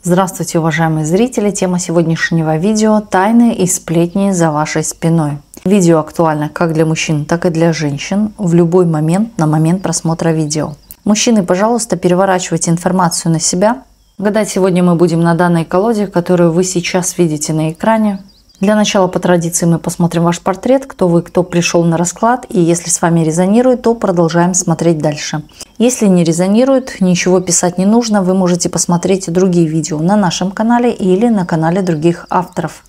Здравствуйте, уважаемые зрители! Тема сегодняшнего видео – тайны и сплетни за вашей спиной. Видео актуально как для мужчин, так и для женщин в любой момент на момент просмотра видео. Мужчины, пожалуйста, переворачивайте информацию на себя. Гадать сегодня мы будем на данной колоде, которую вы сейчас видите на экране. Для начала, по традиции, мы посмотрим ваш портрет, кто вы, кто пришел на расклад, и если с вами резонирует, то продолжаем смотреть дальше. Если не резонирует, ничего писать не нужно, вы можете посмотреть другие видео на нашем канале или на канале других авторов.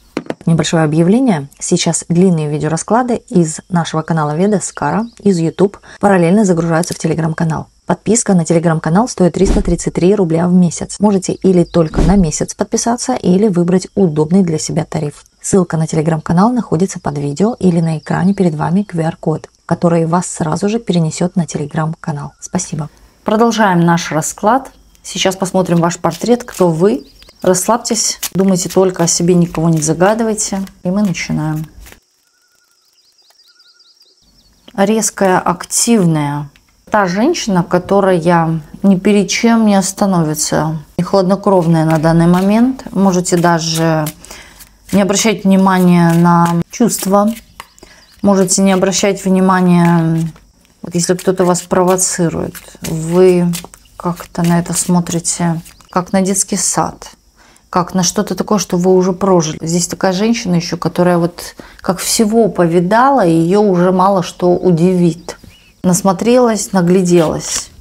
Небольшое объявление. Сейчас длинные видеорасклады из нашего канала Ведаскара, из YouTube, параллельно загружаются в телеграм-канал. Подписка на телеграм-канал стоит 333 рубля в месяц. Можете или только на месяц подписаться, или выбрать удобный для себя тариф. Ссылка на телеграм-канал находится под видео или на экране перед вами QR-код, который вас сразу же перенесет на телеграм-канал. Спасибо. Продолжаем наш расклад. Сейчас посмотрим ваш портрет, кто вы. Расслабьтесь, думайте только о себе, никого не загадывайте. И мы начинаем. Резкая, активная. Та женщина, которая ни перед чем не остановится. И хладнокровная на данный момент. Можете даже не обращать внимания на чувства. Можете не обращать внимания, вот если кто-то вас провоцирует. Вы как-то на это смотрите, как на детский сад. Как на что-то такое, что вы уже прожили. Здесь такая женщина еще, которая вот как всего повидала, и ее уже мало что удивит. Насмотрелась, нагляделась.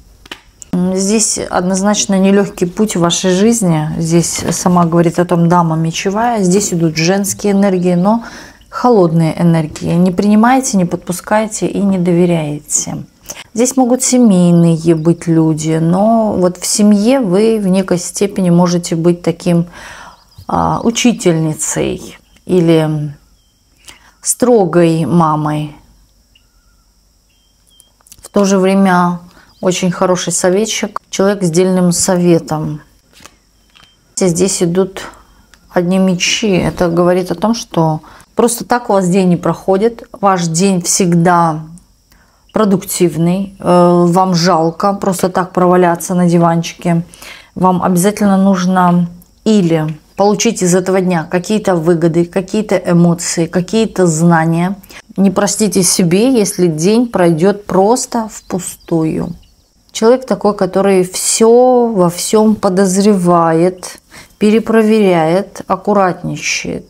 Здесь однозначно нелегкий путь в вашей жизни. Здесь сама говорит о том дама мечевая. Здесь идут женские энергии, но холодные энергии. Не принимайте, не подпускайте и не доверяете. Здесь могут семейные быть люди, но вот в семье вы в некой степени можете быть таким учительницей или строгой мамой. В то же время очень хороший советчик, человек с дельным советом. Здесь идут одни мечи. Это говорит о том, что просто так у вас день не проходит. Ваш день всегда продуктивный. Вам жалко просто так проваляться на диванчике. Вам обязательно нужно или получить из этого дня какие-то выгоды, какие-то эмоции, какие-то знания. Не простите себе, если день пройдет просто впустую. Человек такой, который все во всем подозревает, перепроверяет, аккуратничает.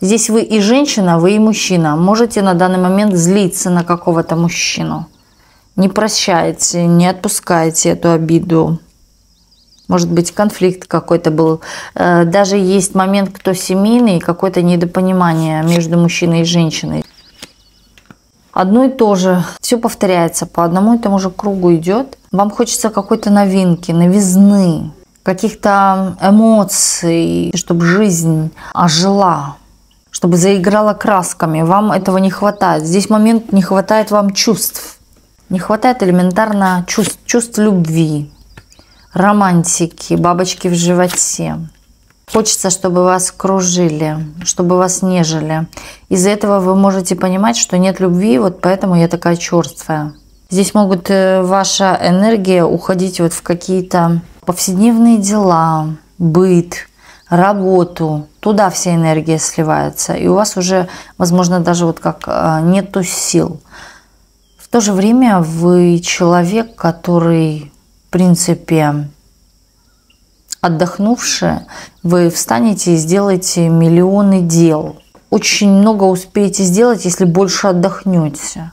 Здесь вы и женщина, вы и мужчина. Можете на данный момент злиться на какого-то мужчину. Не прощайте, не отпускайте эту обиду. Может быть, конфликт какой-то был. Даже есть момент, кто семейный, какое-то недопонимание между мужчиной и женщиной. Одно и то же. Все повторяется, по одному и тому же кругу идет. Вам хочется какой-то новинки, новизны, каких-то эмоций, чтобы жизнь ожила, чтобы заиграла красками. Вам этого не хватает. Здесь момент не хватает вам чувств. Не хватает элементарно чувств любви, романтики, бабочки в животе. Хочется, чтобы вас кружили, чтобы вас нежели. Из-за этого вы можете понимать, что нет любви, вот поэтому я такая черствая. Здесь могут ваша энергия уходить вот в какие-то повседневные дела, быт, работу. Туда вся энергия сливается. И у вас уже, возможно, даже вот как нету сил. В то же время вы человек, который, в принципе, отдохнувший, вы встанете и сделаете миллионы дел. Очень много успеете сделать, если больше отдохнете.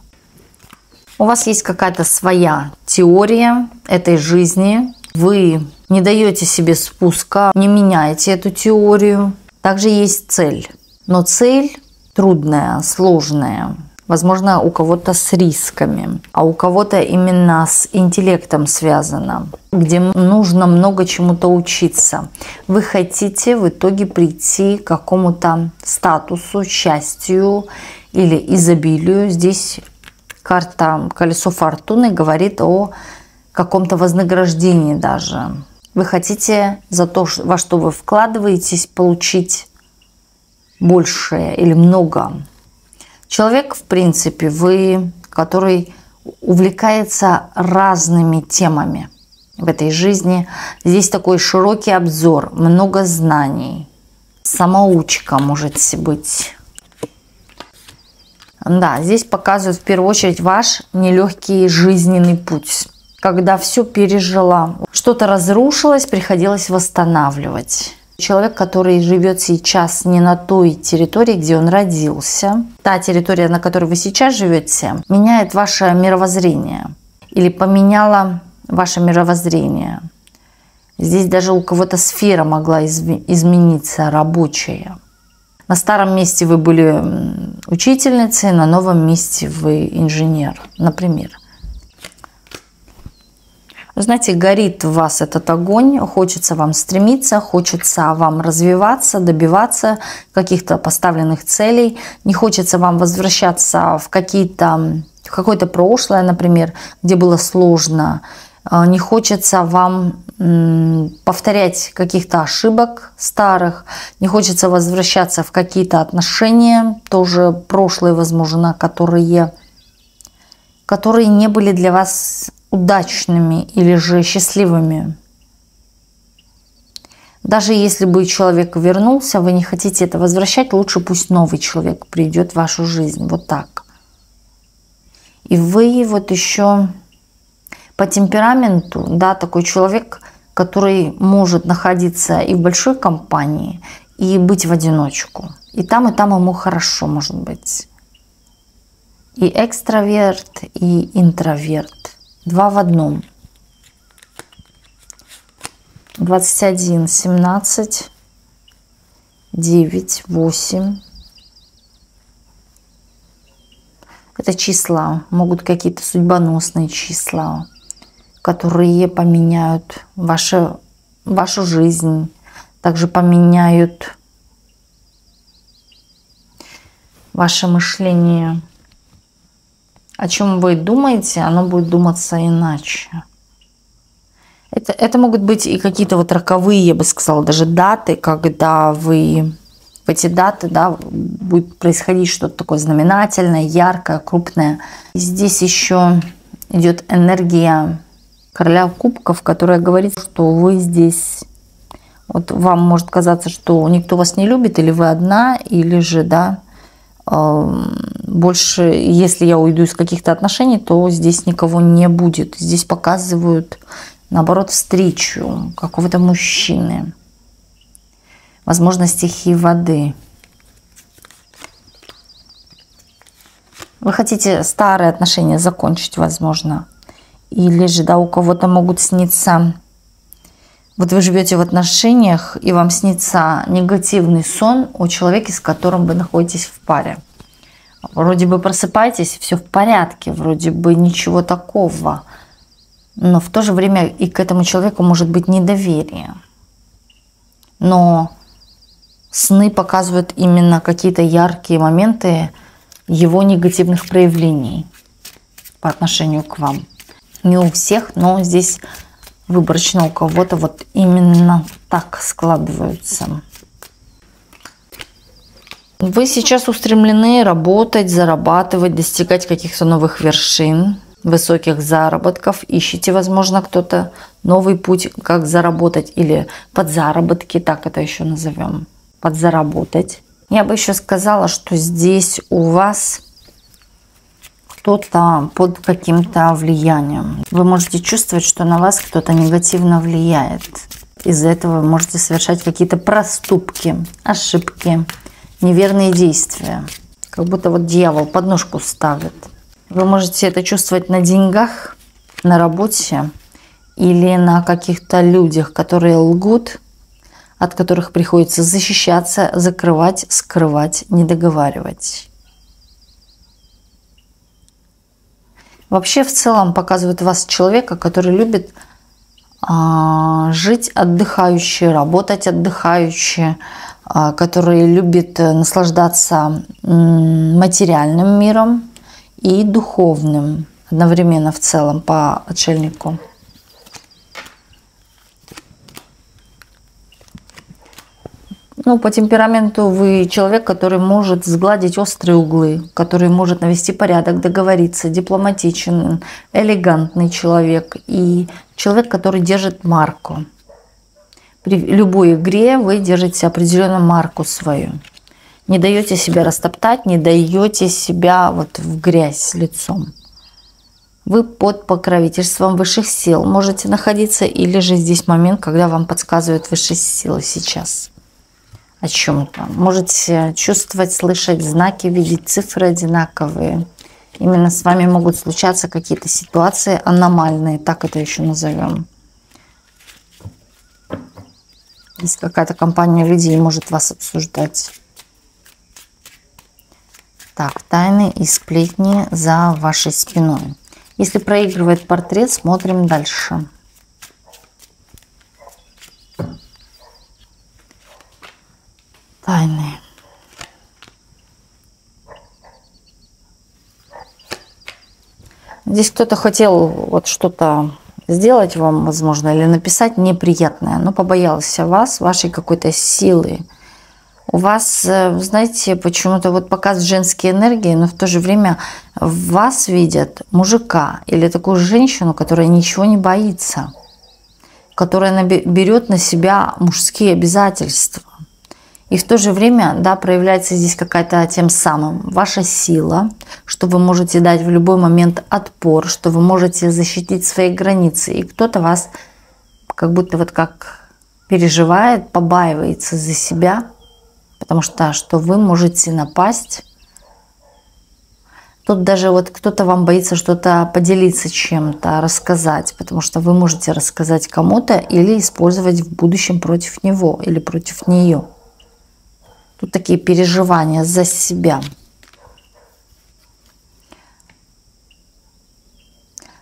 У вас есть какая-то своя теория этой жизни. Вы не даете себе спуска, не меняете эту теорию. Также есть цель. Но цель трудная, сложная. Возможно, у кого-то с рисками, а у кого-то именно с интеллектом связано, где нужно много чему-то учиться. Вы хотите в итоге прийти к какому-то статусу, счастью или изобилию. Здесь карта «Колесо фортуны» говорит о каком-то вознаграждении даже. Вы хотите за то, во что вы вкладываетесь, получить большее или много. Человек, в принципе, вы, который увлекается разными темами. в этой жизни. Здесь такой широкий обзор, много знаний. Самоучка можете быть. Да, здесь показывают в первую очередь ваш нелегкий жизненный путь. Когда все пережила, что-то разрушилось, приходилось восстанавливать. Человек, который живет сейчас не на той территории, где он родился, та территория, на которой вы сейчас живете, меняет ваше мировоззрение или поменяла ваше мировоззрение. Здесь даже у кого-то сфера могла измениться, рабочая. На старом месте вы были учительницей, на новом месте вы инженер, например. Знаете, горит в вас этот огонь, хочется вам стремиться, хочется вам развиваться, добиваться каких-то поставленных целей. Не хочется вам возвращаться в какое-то прошлое, например, где было сложно. Не хочется вам повторять каких-то ошибок старых. Не хочется возвращаться в какие-то отношения, тоже прошлые, возможно, которые не были для вас удачными или же счастливыми. Даже если бы человек вернулся, вы не хотите это возвращать, лучше пусть новый человек придет в вашу жизнь. Вот так. И вы вот еще по темпераменту, да, такой человек, который может находиться и в большой компании, и быть в одиночку. И там ему хорошо может быть. И экстраверт, и интроверт. Два в одном. 21, 17, 9, 8. Это числа, могут какие-то судьбоносные числа, которые поменяют вашу жизнь, также поменяют ваше мышление. О чем вы думаете, оно будет думаться иначе. Это могут быть и какие-то вот роковые, я бы сказала, даже даты, когда вы в эти даты, да, будет происходить что-то такое знаменательное, яркое, крупное. И здесь еще идет энергия короля кубков, которая говорит, что вы здесь, вот вам может казаться, что никто вас не любит, или вы одна, или же, да, больше, если я уйду из каких-то отношений, то здесь никого не будет. Здесь показывают, наоборот, встречу какого-то мужчины. Возможно, стихии воды. Вы хотите старые отношения закончить, возможно. Или же, да, у кого-то могут сниться... Вот вы живете в отношениях, и вам снится негативный сон о человеке, с которым вы находитесь в паре. Вроде бы просыпаетесь, все в порядке, вроде бы ничего такого. Но в то же время и к этому человеку может быть недоверие. Но сны показывают именно какие-то яркие моменты его негативных проявлений по отношению к вам. Не у всех, но здесь... выборочно у кого-то вот именно так складываются. Вы сейчас устремлены работать, зарабатывать, достигать каких-то новых вершин, высоких заработков. Ищете, возможно, кто-то новый путь, как заработать, или подзаработки, так это еще назовем, подзаработать. Я бы еще сказала, что здесь у вас кто-то под каким-то влиянием. Вы можете чувствовать, что на вас кто-то негативно влияет. Из-за этого вы можете совершать какие-то проступки, ошибки, неверные действия. Как будто вот дьявол подножку ставит. Вы можете это чувствовать на деньгах, на работе или на каких-то людях, которые лгут, от которых приходится защищаться, закрывать, скрывать, не договаривать. Вообще в целом показывает вас человека, который любит жить отдыхающе, работать отдыхающе, который любит наслаждаться материальным миром и духовным одновременно в целом по отшельнику. Ну, по темпераменту вы человек, который может сгладить острые углы, который может навести порядок, договориться, дипломатичен, элегантный человек и человек, который держит марку. При любой игре вы держите определенную марку свою. Не даете себя растоптать, не даете себя вот в грязь лицом. Вы под покровительством высших сил можете находиться, или же здесь момент, когда вам подсказывают высшие силы сейчас о чем-то. Можете чувствовать, слышать знаки, видеть цифры одинаковые. Именно с вами могут случаться какие-то ситуации аномальные, так это еще назовем. Здесь какая-то компания людей может вас обсуждать. Так, тайны и сплетни за вашей спиной. Если проигрывает портрет, смотрим дальше. Тайны. Здесь кто-то хотел вот что-то сделать вам, возможно, или написать неприятное, но побоялся вас, вашей какой-то силы. У вас, знаете, почему-то вот показ женские энергии, но в то же время в вас видят мужика или такую женщину, которая ничего не боится, которая берет на себя мужские обязательства. И в то же время, да, проявляется здесь какая-то тем самым ваша сила, что вы можете дать в любой момент отпор, что вы можете защитить свои границы. И кто-то вас как будто вот как переживает, побаивается за себя, потому что вы можете напасть. Тут даже вот кто-то вам боится что-то поделиться чем-то, рассказать, потому что вы можете рассказать кому-то или использовать в будущем против него или против нее. Тут такие переживания за себя.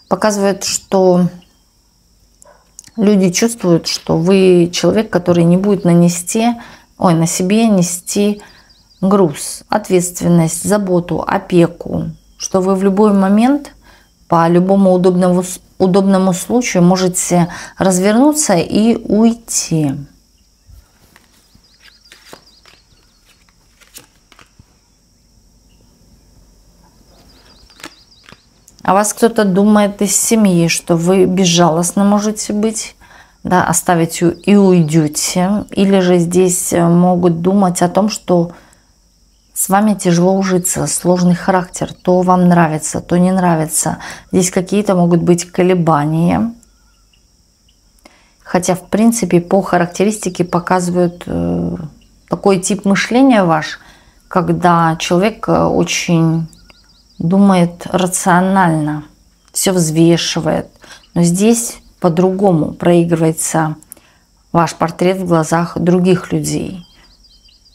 Показывает, что люди чувствуют, что вы человек, который не будет на себе нести груз, ответственность, заботу, опеку, что вы в любой момент по любому удобному случаю можете развернуться и уйти. О вас кто-то думает из семьи, что вы безжалостно можете быть, да, оставить и уйдете. Или же здесь могут думать о том, что с вами тяжело ужиться, сложный характер, то вам нравится, то не нравится. Здесь какие-то могут быть колебания. Хотя, в принципе, по характеристике показывают такой тип мышления ваш, когда человек очень думает рационально, все взвешивает. Но здесь по-другому проигрывается ваш портрет в глазах других людей.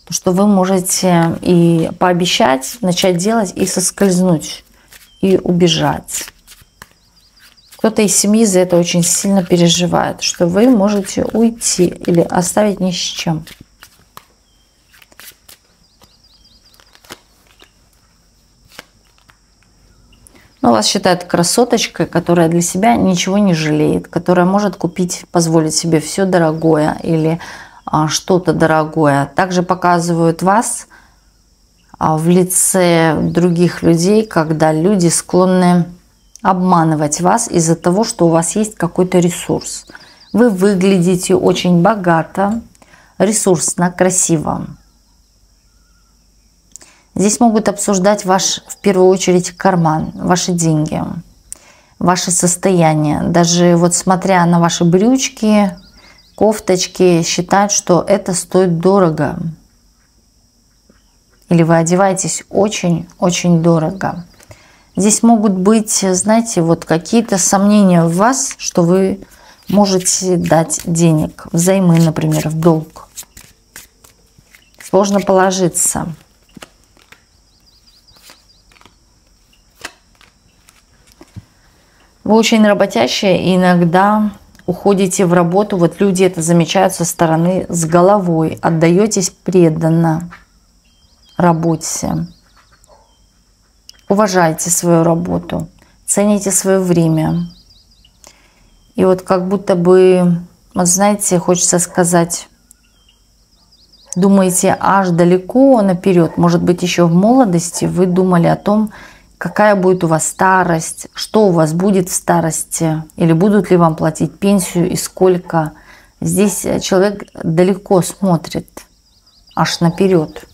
То, что вы можете и пообещать, начать делать, и соскользнуть, и убежать. Кто-то из семьи за это очень сильно переживает, что вы можете уйти или оставить ни с чем. Но вас считают красоточкой, которая для себя ничего не жалеет, которая может купить, позволить себе все дорогое или что-то дорогое. Также показывают вас в лице других людей, когда люди склонны обманывать вас из-за того, что у вас есть какой-то ресурс. Вы выглядите очень богато, ресурсно, красиво. Здесь могут обсуждать ваш, в первую очередь, карман, ваши деньги, ваше состояние. Даже вот смотря на ваши брючки, кофточки, считают, что это стоит дорого. Или вы одеваетесь очень-очень дорого. Здесь могут быть, знаете, вот какие-то сомнения в вас, что вы можете дать денег, взаймы, например, в долг. Сложно положиться. Вы очень работящие и иногда уходите в работу. Вот люди это замечают со стороны с головой. Отдаетесь преданно работе. Уважайте свою работу. Цените свое время. И вот как будто бы, вот знаете, хочется сказать, думаете аж далеко наперед. Может быть, еще в молодости вы думали о том, какая будет у вас старость, что у вас будет в старости, или будут ли вам платить пенсию и сколько. Здесь человек далеко смотрит, аж наперед.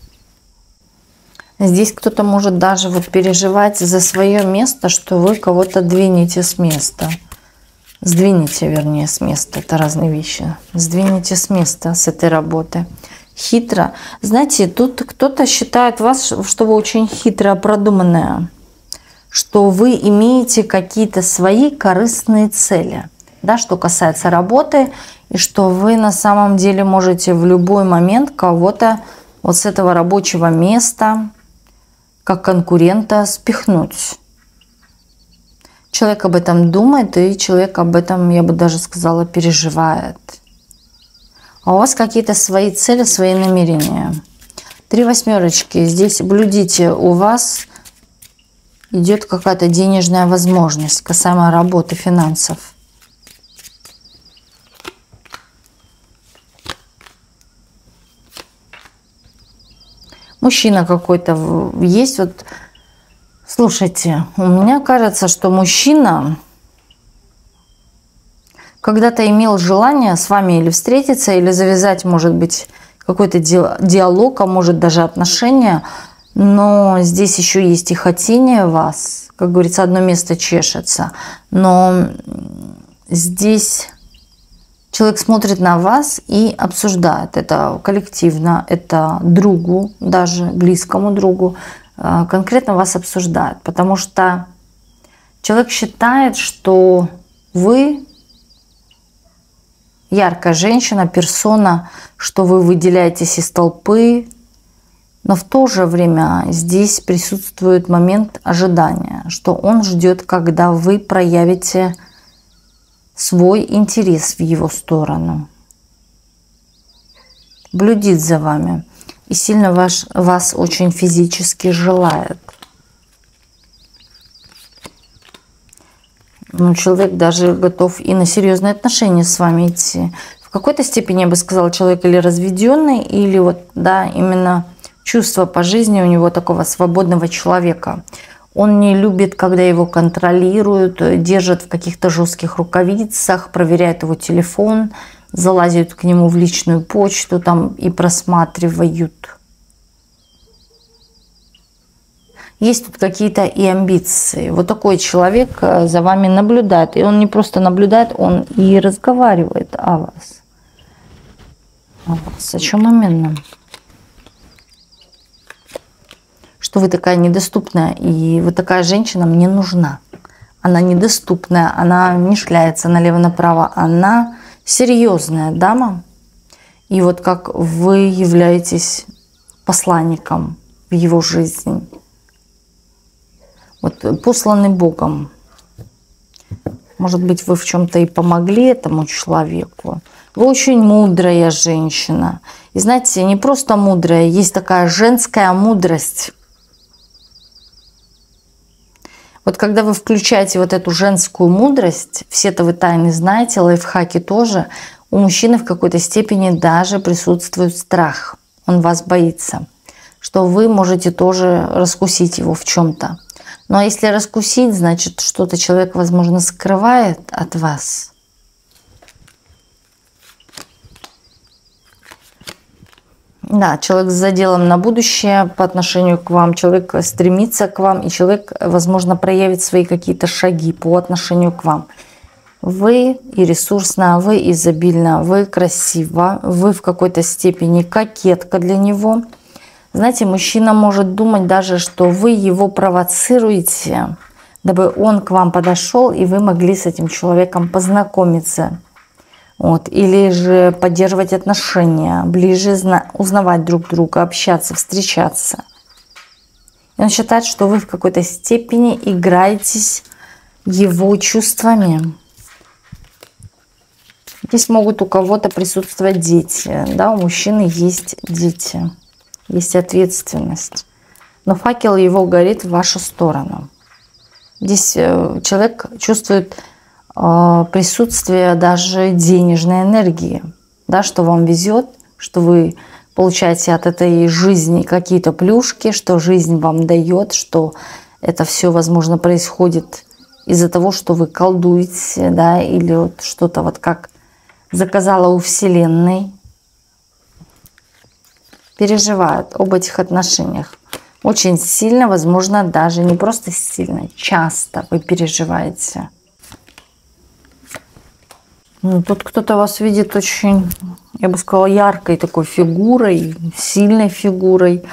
Здесь кто-то может даже вот переживать за свое место, что вы кого-то двинете с места. Сдвинете, вернее, с места. Это разные вещи. Сдвинете с места, с этой работы. Хитро. Знаете, тут кто-то считает вас, что вы очень хитро продуманная, что вы имеете какие-то свои корыстные цели, да, что касается работы, и что вы на самом деле можете в любой момент кого-то вот с этого рабочего места, как конкурента, спихнуть. Человек об этом думает, и человек об этом, я бы даже сказала, переживает. А у вас какие-то свои цели, свои намерения. 3 восьмерочки. Здесь блюдите, у вас идет какая-то денежная возможность касаемо работы, финансов. Мужчина какой-то есть. Вот, слушайте, у меня кажется, что мужчина когда-то имел желание с вами или встретиться, или завязать, может быть, какой-то диалог, а может даже отношения. Но здесь еще есть и хотение вас. Как говорится, одно место чешется. Но здесь человек смотрит на вас и обсуждает. Это коллективно, это другу, даже близкому другу. Конкретно вас обсуждает. Потому что человек считает, что вы яркая женщина, персона, что вы выделяетесь из толпы. Но в то же время здесь присутствует момент ожидания, что он ждет, когда вы проявите свой интерес в его сторону. Блюдит за вами и сильно вас очень физически желает. Ну, человек даже готов и на серьезные отношения с вами идти. В какой-то степени, я бы сказала, человек или разведенный, или вот, да, именно чувство по жизни у него такого свободного человека. Он не любит, когда его контролируют, держат в каких-то жестких рукавицах, проверяют его телефон, залазят к нему в личную почту там и просматривают. Есть тут какие-то и амбиции. Вот такой человек за вами наблюдает. И он не просто наблюдает, он и разговаривает о вас. О вас. О чем именно? Что вы такая недоступная, и вот такая женщина мне нужна. Она недоступная, она не шляется налево-направо, она серьезная дама. И вот как вы являетесь посланником в его жизнь. Вот посланы Богом. Может быть, вы в чем-то и помогли этому человеку. Вы очень мудрая женщина. И знаете, не просто мудрая, есть такая женская мудрость. Вот когда вы включаете вот эту женскую мудрость, все-то вы тайны знаете, лайфхаки тоже, у мужчины в какой-то степени даже присутствует страх. Он вас боится, что вы можете тоже раскусить его в чем-то. Ну а если раскусить, значит, что-то человек, возможно, скрывает от вас. Да, человек с заделом на будущее по отношению к вам, человек стремится к вам, и человек, возможно, проявит свои какие-то шаги по отношению к вам. Вы и ресурсна, вы изобильна, вы красива, вы в какой-то степени кокетка для него. Знаете, мужчина может думать даже, что вы его провоцируете, дабы он к вам подошел, и вы могли с этим человеком познакомиться. Вот. Или же поддерживать отношения, ближе узнавать друг друга, общаться, встречаться. И он считает, что вы в какой-то степени играетесь его чувствами. Здесь могут у кого-то присутствовать дети. Да, у мужчины есть дети, есть ответственность. Но факел его горит в вашу сторону. Здесь человек чувствует присутствие даже денежной энергии, да, что вам везет, что вы получаете от этой жизни какие-то плюшки, что жизнь вам дает, что это все, возможно, происходит из-за того, что вы колдуете, да, или вот что-то вот как заказала у Вселенной. Переживают об этих отношениях. Очень сильно, возможно, даже не просто сильно, часто вы переживаете. Ну, тут кто-то вас видит очень, я бы сказала, яркой такой фигурой, сильной фигурой,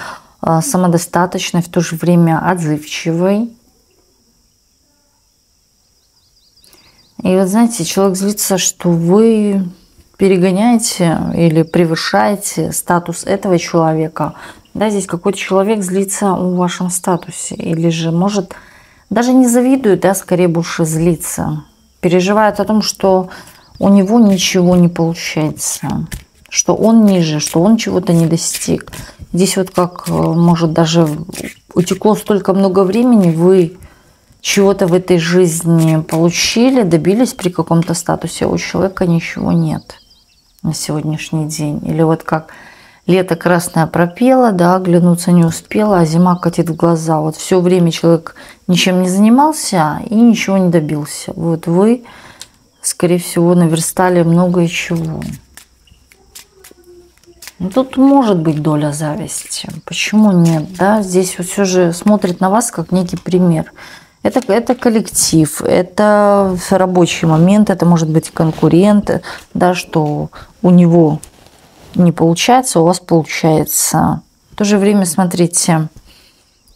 самодостаточной, в то же время отзывчивой. И вот знаете, человек злится, что вы перегоняете или превышаете статус этого человека. Да, здесь какой-то человек злится о вашем статусе. Или же, может, даже не завидует, да, скорее больше злится. Переживает о том, что у него ничего не получается. Что он ниже, что он чего-то не достиг. Здесь вот как, может, даже утекло столько много времени, вы чего-то в этой жизни получили, добились при каком-то статусе, а у человека ничего нет на сегодняшний день. Или вот как лето красное пропело, да, оглянуться не успела, а зима катит в глаза. Вот все время человек ничем не занимался и ничего не добился. Вот вы, скорее всего, наверстали многое чего. Но тут может быть доля зависти. Почему нет? Да? Здесь вот все же смотрит на вас как некий пример. Это коллектив, это рабочий момент, это может быть конкурент, да, что у него не получается, у вас получается. В то же время, смотрите,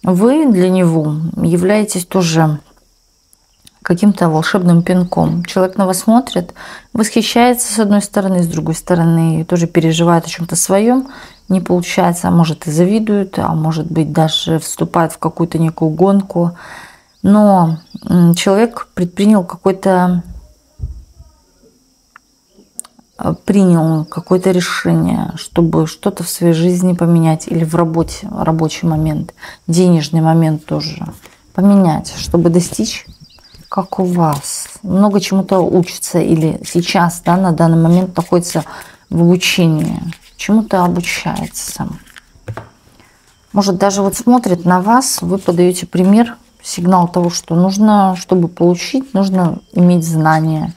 вы для него являетесь тоже каким-то волшебным пинком. Человек на вас смотрит, восхищается с одной стороны, с другой стороны тоже переживает о чем-то своем, не получается, а может и завидует, а может быть даже вступает в какую-то некую гонку. Но человек принял какое-то решение, чтобы что-то в своей жизни поменять, или в работе, рабочий момент, денежный момент тоже поменять, чтобы достичь, как у вас. Много чему-то учится, или сейчас, да, на данный момент находится в обучении, чему-то обучается. Может, даже вот смотрит на вас, вы подаете пример, сигнал того, что нужно, чтобы получить, нужно иметь знания.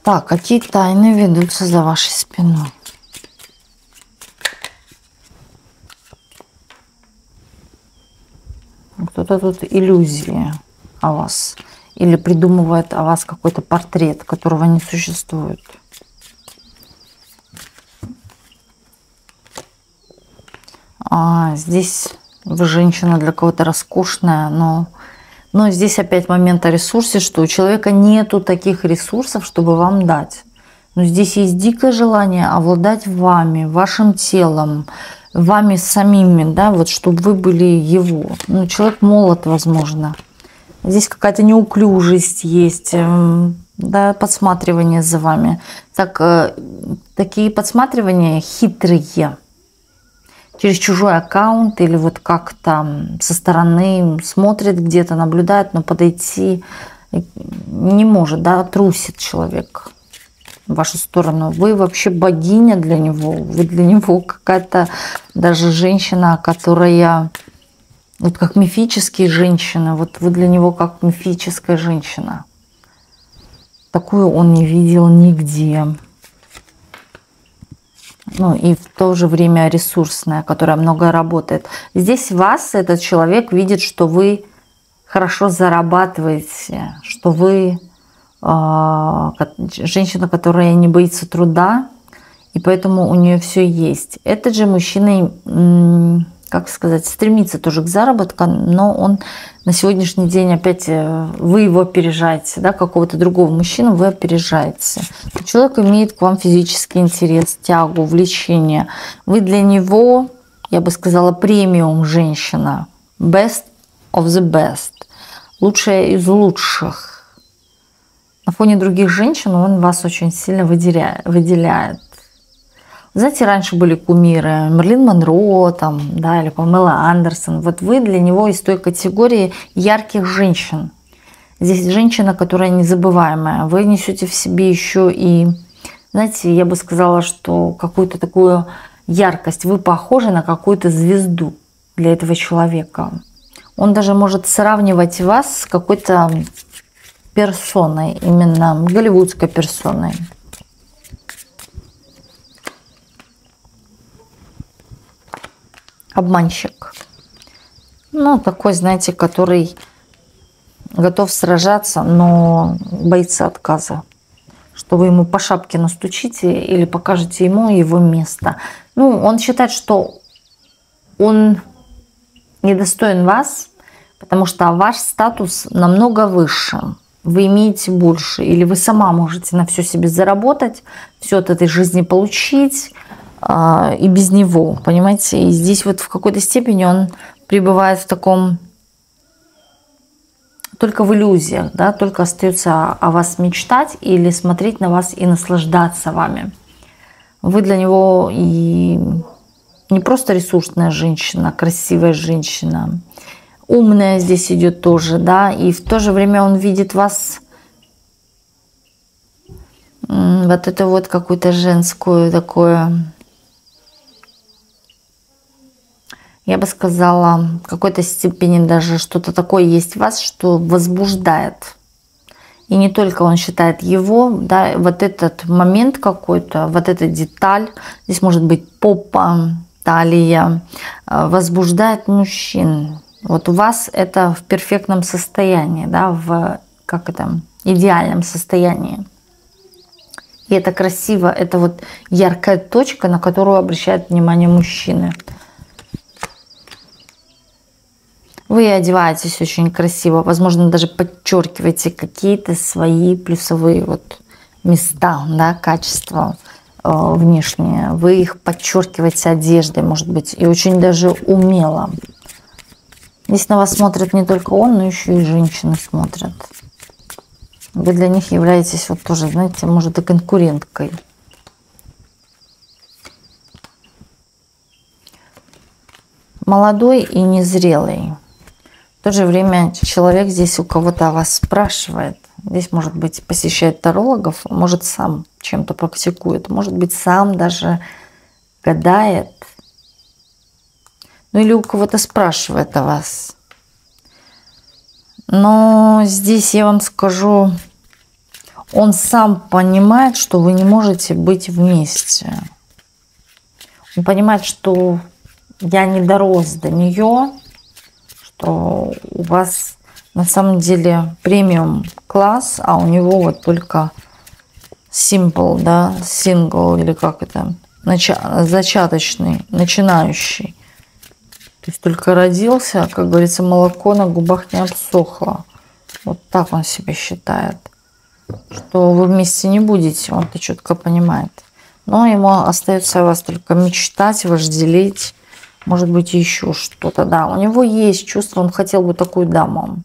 Так, какие тайны ведутся за вашей спиной? Кто-то тут иллюзии о вас. Или придумывает о вас какой-то портрет, которого не существует. Здесь вы женщина для кого-то роскошная, но здесь опять момент о ресурсе, что у человека нету таких ресурсов, чтобы вам дать. Но здесь есть дикое желание обладать вами, вашим телом, вами самими, да, вот чтобы вы были его. Ну, человек молод, возможно. Здесь какая-то неуклюжесть есть, да, подсматривание за вами. Такие подсматривания хитрые. Через чужой аккаунт или вот как-то со стороны смотрит где-то, наблюдает, но подойти не может, да, трусит человек в вашу сторону. Вы вообще богиня для него, вы для него какая-то даже женщина, которая, вот как мифические женщины, вот вы для него как мифическая женщина. Такую он не видел нигде. Ну и в то же время ресурсная, которая много работает. Здесь вас этот человек видит, что вы хорошо зарабатываете, что вы женщина, которая не боится труда, и поэтому у нее все есть. Этот же мужчина, как сказать, стремится тоже к заработку, но он на сегодняшний день опять, вы его опережаете, да, какого-то другого мужчину вы опережаете. Человек имеет к вам физический интерес, тягу, влечение. Вы для него, я бы сказала, премиум женщина. Best of the best. Лучшая из лучших. На фоне других женщин он вас очень сильно выделяет. Знаете, раньше были кумиры Мерлин Монро, там, да, или Памела Андерсон. Вот вы для него из той категории ярких женщин. Здесь женщина, которая незабываемая. Вы несете в себе еще и знаете, я бы сказала, что какую-то такую яркость. Вы похожи на какую-то звезду для этого человека. Он даже может сравнивать вас с какой-то персоной, именно голливудской персоной. Обманщик. Ну, такой, знаете, который готов сражаться, но боится отказа. Что вы ему по шапке настучите или покажете ему его место. Ну, он считает, что он недостоин вас, потому что ваш статус намного выше. Вы имеете больше, или вы сама можете на все себе заработать, все от этой жизни получить, и без него, понимаете? И здесь вот в какой-то степени он пребывает в таком, только в иллюзиях, да, только остается о вас мечтать или смотреть на вас и наслаждаться вами. Вы для него и не просто ресурсная женщина, красивая женщина, умная здесь идет тоже, да, и в то же время он видит вас вот это вот какую-то женскую такое, я бы сказала, в какой-то степени даже что-то такое есть в вас, что возбуждает. И не только он считает его, да, вот этот момент какой-то, вот эта деталь, здесь может быть попа, талия, возбуждает мужчин. Вот у вас это в перфектном состоянии, да, в, как это, идеальном состоянии. И это красиво, это вот яркая точка, на которую обращает внимание мужчины. Вы одеваетесь очень красиво, возможно, даже подчеркиваете какие-то свои плюсовые вот места, да, качества внешние. Вы их подчеркиваете одеждой, может быть, и очень даже умело. Здесь на вас смотрит не только он, но еще и женщины смотрят. Вы для них являетесь вот тоже, знаете, может, и конкуренткой. Молодой и незрелый. В то же время человек здесь у кого-то о вас спрашивает. Здесь, может быть, посещает тарологов, может, сам чем-то практикует, может быть, сам даже гадает. Ну или у кого-то спрашивает о вас. Но здесь я вам скажу, он сам понимает, что вы не можете быть вместе. Он понимает, что я не дорос до нее, что у вас на самом деле премиум класс, а у него вот только simple, да, single, или как это, зачаточный, начинающий. То есть только родился, как говорится, молоко на губах не обсохло. Вот так он себя считает. Что вы вместе не будете, он это четко понимает. Но ему остается о вас только мечтать, вожделеть. Может быть, еще что-то. Да, у него есть чувство, он хотел бы такую даму.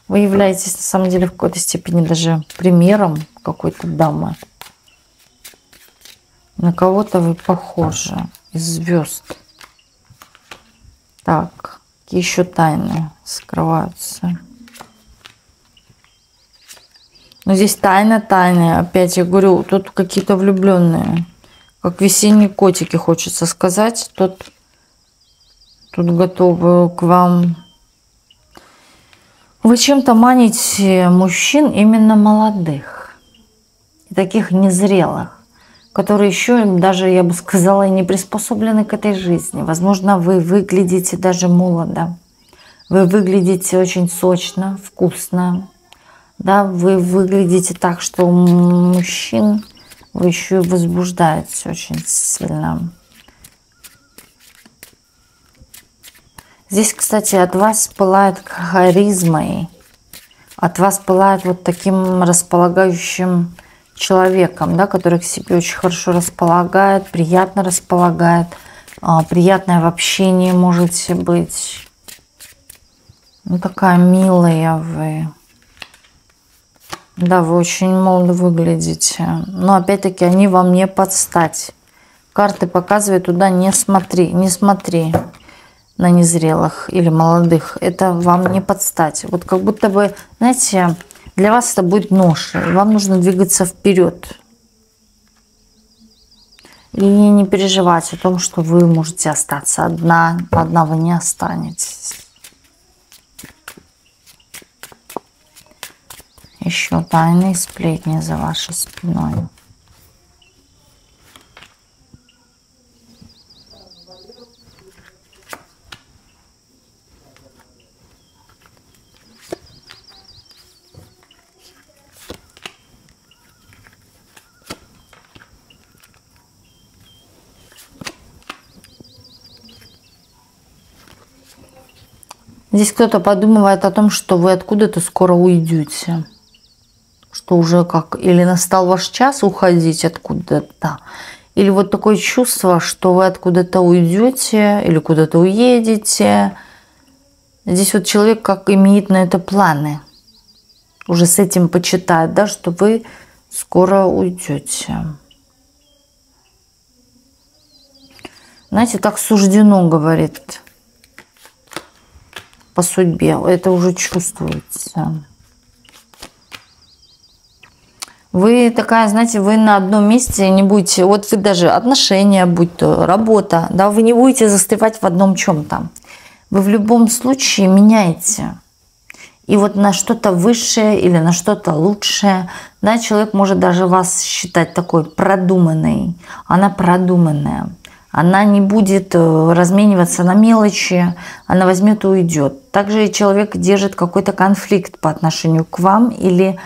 Вы являетесь, на самом деле, в какой-то степени даже примером какой-то дамы. На кого-то вы похожи из звезд. Так, какие еще тайны скрываются? Но здесь тайна. Опять я говорю, тут какие-то влюбленные. Как весенние котики, хочется сказать. Тут готовы к вам. Вы чем-то маните мужчин именно молодых. И таких незрелых. Которые еще даже, я бы сказала, и не приспособлены к этой жизни. Возможно, вы выглядите даже молодо. Вы выглядите очень сочно, вкусно. Да, вы выглядите так, что у мужчин вы еще и возбуждаете очень сильно. Здесь, кстати, от вас пылает харизмой. От вас пылает вот таким располагающим человеком, да, который к себе очень хорошо располагает, приятно располагает. Приятное в общении можете быть. Ну, такая милая вы. Да, вы очень молодо выглядите. Но опять-таки они вам не подстать. Карты показывают туда не смотри, не смотри на незрелых или молодых. Это вам не подстать. Вот как будто бы, знаете, для вас это будет ноша. Вам нужно двигаться вперед. И не переживать о том, что вы можете остаться одна. Одна вы не останетесь. Еще тайные сплетни за вашей спиной. Здесь кто-то подумывает о том, что вы откуда-то скоро уйдете. Что уже как или настал ваш час уходить откуда-то, или вот такое чувство, что вы откуда-то уйдете или куда-то уедете. Здесь вот человек как имеет на это планы. Уже с этим почитает, да, что вы скоро уйдете. Знаете, так суждено, говорит, по судьбе. Это уже чувствуется. Вы такая, знаете, вы на одном месте не будете, вот вы даже отношения, будь то работа, да, вы не будете застревать в одном чем-то. Вы в любом случае меняете. И вот на что-то высшее или на что-то лучшее, да, человек может даже вас считать такой продуманной. Она продуманная. Она не будет размениваться на мелочи, она возьмет и уйдет. Также человек держит какой-то конфликт по отношению к вам или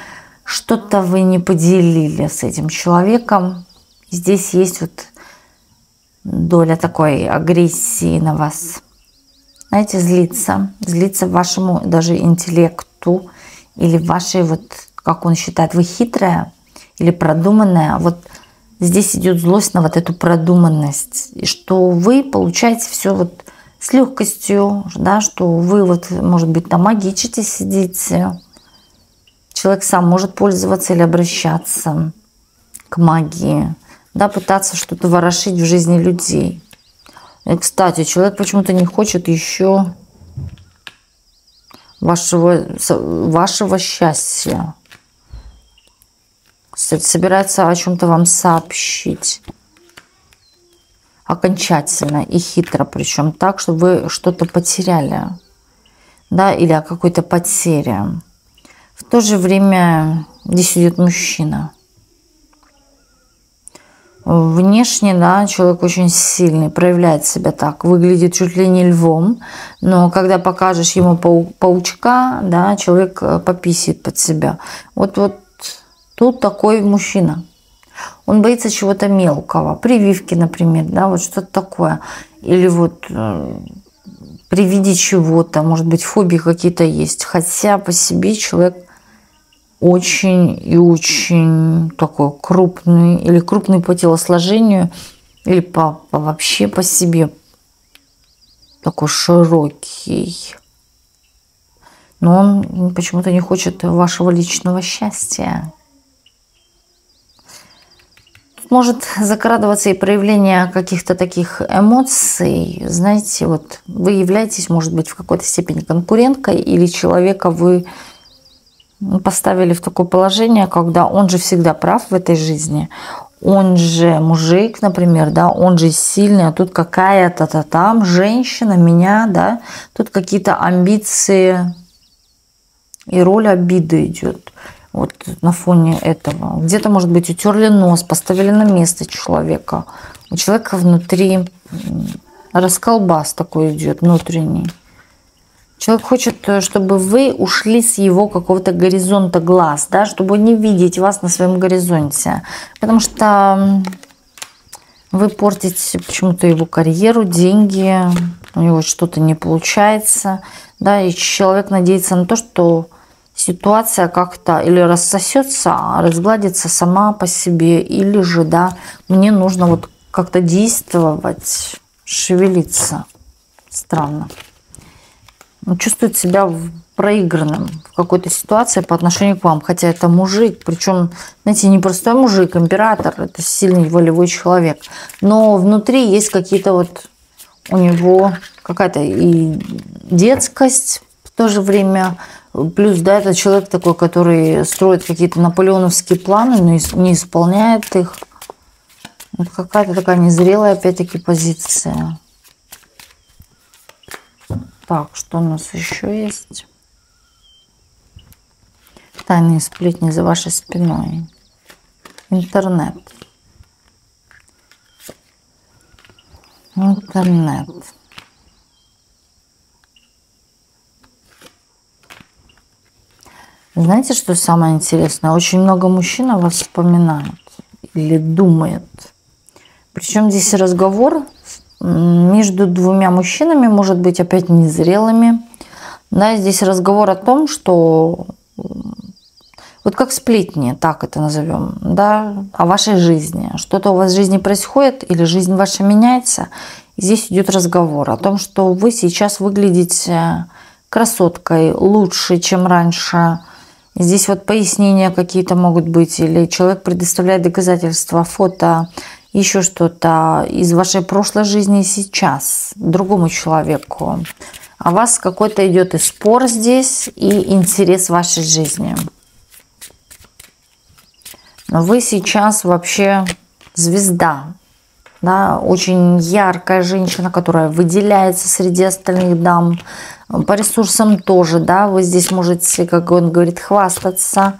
что-то вы не поделили с этим человеком. Здесь есть вот доля такой агрессии на вас. Знаете, злиться вашему даже интеллекту или вашей, вот как он считает, вы хитрая или продуманная. Вот здесь идет злость на вот эту продуманность. И что вы получаете все вот с легкостью, да, что вы вот, может быть, там магичите, сидите. Человек сам может пользоваться или обращаться к магии, да, пытаться что-то ворошить в жизни людей. И, кстати, человек почему-то не хочет еще вашего счастья. Собирается о чем-то вам сообщить. Окончательно и хитро, причем так, чтобы вы что-то потеряли, да, или о какой-то потере. В то же время здесь идет мужчина. Внешне, да, человек очень сильный, проявляет себя так, выглядит чуть ли не львом, но когда покажешь ему паучка, да, человек пописит под себя. Вот тут такой мужчина. Он боится чего-то мелкого, прививки, например, да, вот что-то такое. Или вот при виде чего-то, может быть, фобии какие-то есть. Хотя по себе человек очень и очень такой крупный, или крупный по телосложению, или вообще по себе такой широкий. Но он почему-то не хочет вашего личного счастья. Тут может закрадываться и проявление каких-то таких эмоций. Знаете, вот вы являетесь, может быть, в какой-то степени конкуренткой, или человека вы поставили в такое положение, когда он же всегда прав в этой жизни, он же мужик, например, да, он же сильный, а тут какая-то там женщина, меня, да, тут какие-то амбиции и роль обиды идет вот на фоне этого. Где-то, может быть, утерли нос, поставили на место человека. У человека внутри расколбас такой идет внутренний. Человек хочет, чтобы вы ушли с его какого-то горизонта глаз, да, чтобы не видеть вас на своем горизонте. Потому что вы портите почему-то его карьеру, деньги, у него что-то не получается. Да, и человек надеется на то, что ситуация как-то или рассосется, разгладится сама по себе, или же, да, мне нужно вот как-то действовать, шевелиться. Странно. Он чувствует себя проигранным в какой-то ситуации по отношению к вам. Хотя это мужик, причем, знаете, не простой мужик, император, это сильный волевой человек. Но внутри есть какие-то вот у него какая-то и детскость в то же время. Плюс, да, это человек такой, который строит какие-то наполеоновские планы, но не исполняет их. Вот какая-то такая незрелая, опять-таки, позиция. Так, что у нас еще есть? Тайные сплетни за вашей спиной. Интернет. Интернет. Знаете, что самое интересное? Очень много мужчин о вас вспоминают или думает. Причем здесь разговор между двумя мужчинами, может быть, опять незрелыми. Да, здесь разговор о том, что вот как сплетни, так это назовем, да, о вашей жизни. Что-то у вас в жизни происходит или жизнь ваша меняется. И здесь идет разговор о том, что вы сейчас выглядите красоткой, лучше, чем раньше. Здесь вот пояснения какие-то могут быть, или человек предоставляет доказательства, фото, еще что-то из вашей прошлой жизни сейчас другому человеку. А у вас какой-то идет и спор здесь, и интерес в вашей жизни. Но вы сейчас вообще звезда, да, очень яркая женщина, которая выделяется среди остальных дам. По ресурсам тоже, да, вы здесь можете, как он говорит, хвастаться.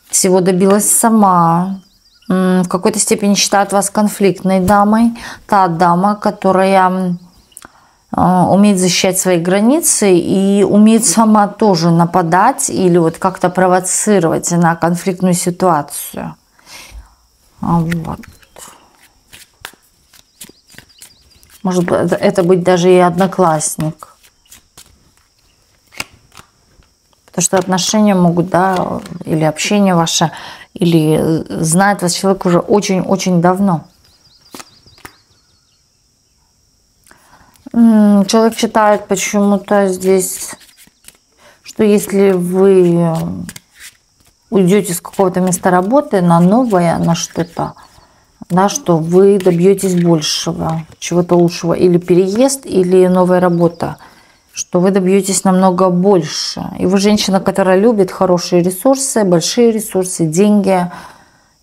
Всего добилась сама. В какой-то степени считают вас конфликтной дамой. Та дама, которая умеет защищать свои границы и умеет сама тоже нападать или вот как-то провоцировать на конфликтную ситуацию. Вот. Может быть, это быть даже и одноклассник. Потому что отношения могут, да, или общение ваше, или знает вас человек уже очень-очень давно. Человек считает почему-то здесь, что если вы уйдете с какого-то места работы на новое, на что-то, да, что вы добьетесь большего, чего-то лучшего, или переезд, или новая работа, что вы добьетесь намного больше. И вы женщина, которая любит хорошие ресурсы, большие ресурсы, деньги.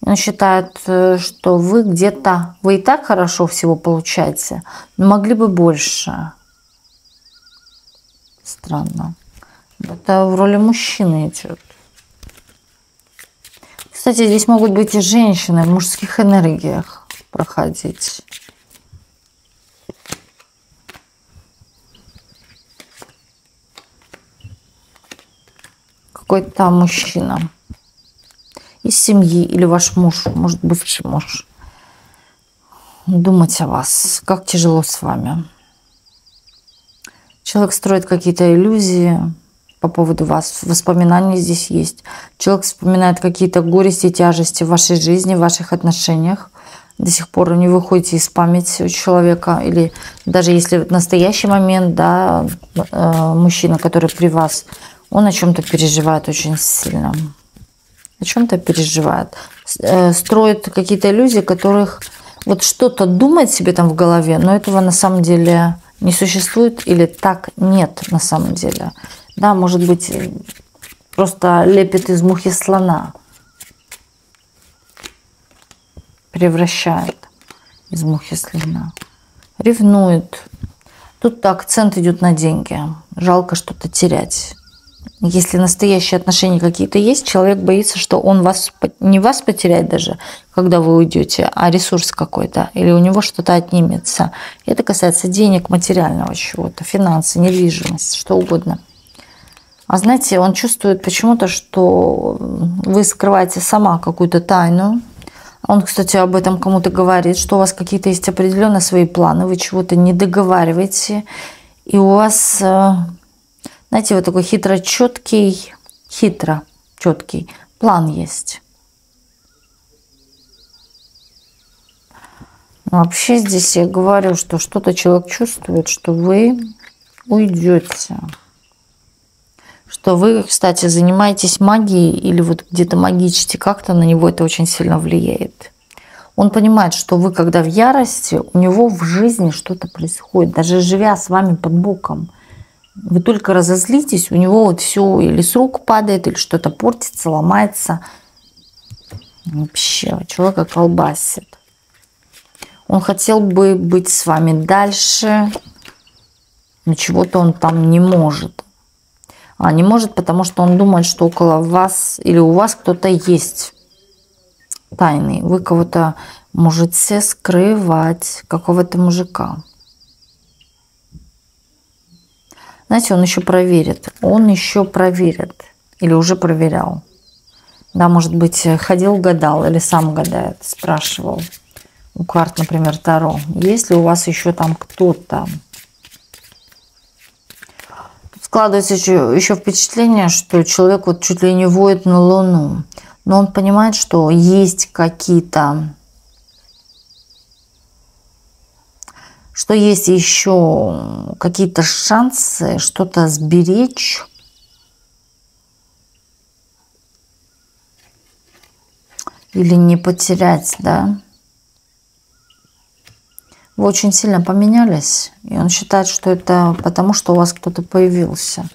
Он считает, что вы где-то, вы и так хорошо всего получаете, но могли бы больше. Странно. Это в роли мужчины идет. Кстати, здесь могут быть и женщины в мужских энергиях проходить. Какой-то мужчина из семьи или ваш муж, может, бывший муж, думать о вас, как тяжело с вами. Человек строит какие-то иллюзии по поводу вас, воспоминания здесь есть. Человек вспоминает какие-то горести, тяжести в вашей жизни, в ваших отношениях. До сих пор не выходите из памяти у человека. Или даже если в настоящий момент, да, мужчина, который при вас, он о чем-то переживает очень сильно. О чем-то переживает. Строит какие-то иллюзии, которых вот что-то думает себе там в голове, но этого на самом деле не существует или так нет на самом деле. Да, может быть, просто лепит из мухи слона. Превращает из мухи слона. Ревнует. Тут акцент идет на деньги. Жалко что-то терять. Если настоящие отношения какие-то есть, человек боится, что он вас, не вас потеряет даже, когда вы уйдете, а ресурс какой-то, или у него что-то отнимется. Это касается денег, материального чего-то, финансы, недвижимость, что угодно. А знаете, он чувствует почему-то, что вы скрываете сама какую-то тайну. Он, кстати, об этом кому-то говорит, что у вас какие-то есть определенные свои планы, вы чего-то не договариваете, и у вас... Знаете, вот такой хитро четкий план есть. Но вообще здесь я говорю, что что-то человек чувствует, что вы уйдете. Что вы, кстати, занимаетесь магией или вот где-то магичите, как-то на него это очень сильно влияет. Он понимает, что вы, когда в ярости, у него в жизни что-то происходит, даже живя с вами под боком. Вы только разозлитесь, у него вот все или с рук падает, или что-то портится, ломается. Вообще, человека колбасит. Он хотел бы быть с вами дальше, но чего-то он там не может. А не может, потому что он думает, что около вас или у вас кто-то есть тайный. Вы кого-то можете скрывать, какого-то мужика. Знаете, он еще проверит. Он еще проверит. Или уже проверял. Да, может быть, ходил, гадал или сам гадает, спрашивал. У карт, например, Таро. Есть ли у вас еще там кто-то? Складывается еще впечатление, что человек вот чуть ли не воет на Луну. Но он понимает, что есть какие-то... Что есть еще какие-то шансы что-то сберечь. Или не потерять, да. Вы очень сильно поменялись. И он считает, что это потому, что у вас кто-то появился.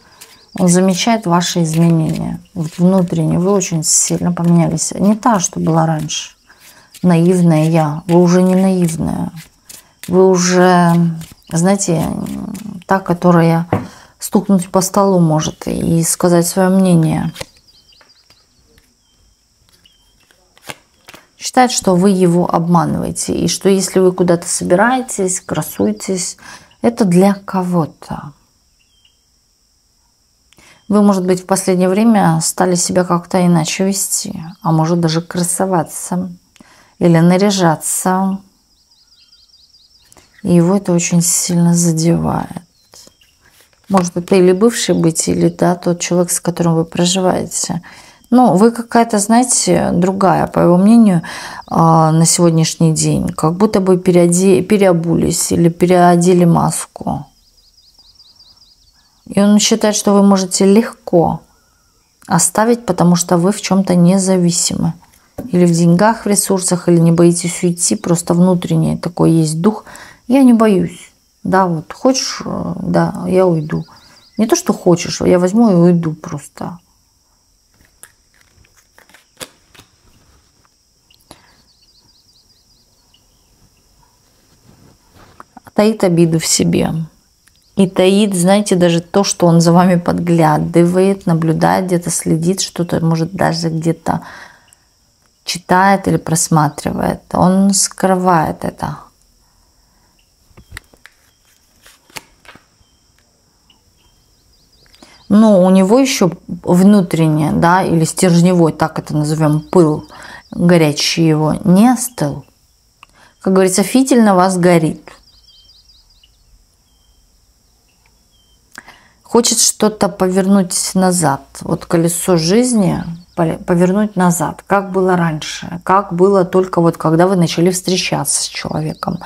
Он замечает ваши изменения. Вот внутренне вы очень сильно поменялись. Не та, что была раньше. Наивная я. Вы уже не наивная. Вы уже, знаете, та, которая стукнуть по столу может и сказать свое мнение. Считает, что вы его обманываете. И что если вы куда-то собираетесь, красуетесь, это для кого-то. Вы, может быть, в последнее время стали себя как-то иначе вести. А может даже красоваться. Или наряжаться. И его это очень сильно задевает. Может, это или бывший быть, или да, тот человек, с которым вы проживаете. Но вы какая-то, знаете, другая, по его мнению, на сегодняшний день. Как будто бы переобулись или переодели маску. И он считает, что вы можете легко оставить, потому что вы в чем-то независимы. Или в деньгах, в ресурсах, или не боитесь уйти. Просто внутренний такой есть дух. Я не боюсь. Да, вот хочешь, да, я уйду. Не то, что хочешь, я возьму и уйду просто. Таит обиду в себе. И таит, знаете, даже то, что он за вами подглядывает, наблюдает, где-то следит, что-то, может, даже где-то читает или просматривает. Он скрывает это. Но у него еще внутреннее, да, или стержневой, так это назовем, пыл горячий его не остыл. Как говорится, фитиль на вас горит. Хочет что-то повернуть назад. Вот колесо жизни повернуть назад. Как было раньше. Как было только вот когда вы начали встречаться с человеком.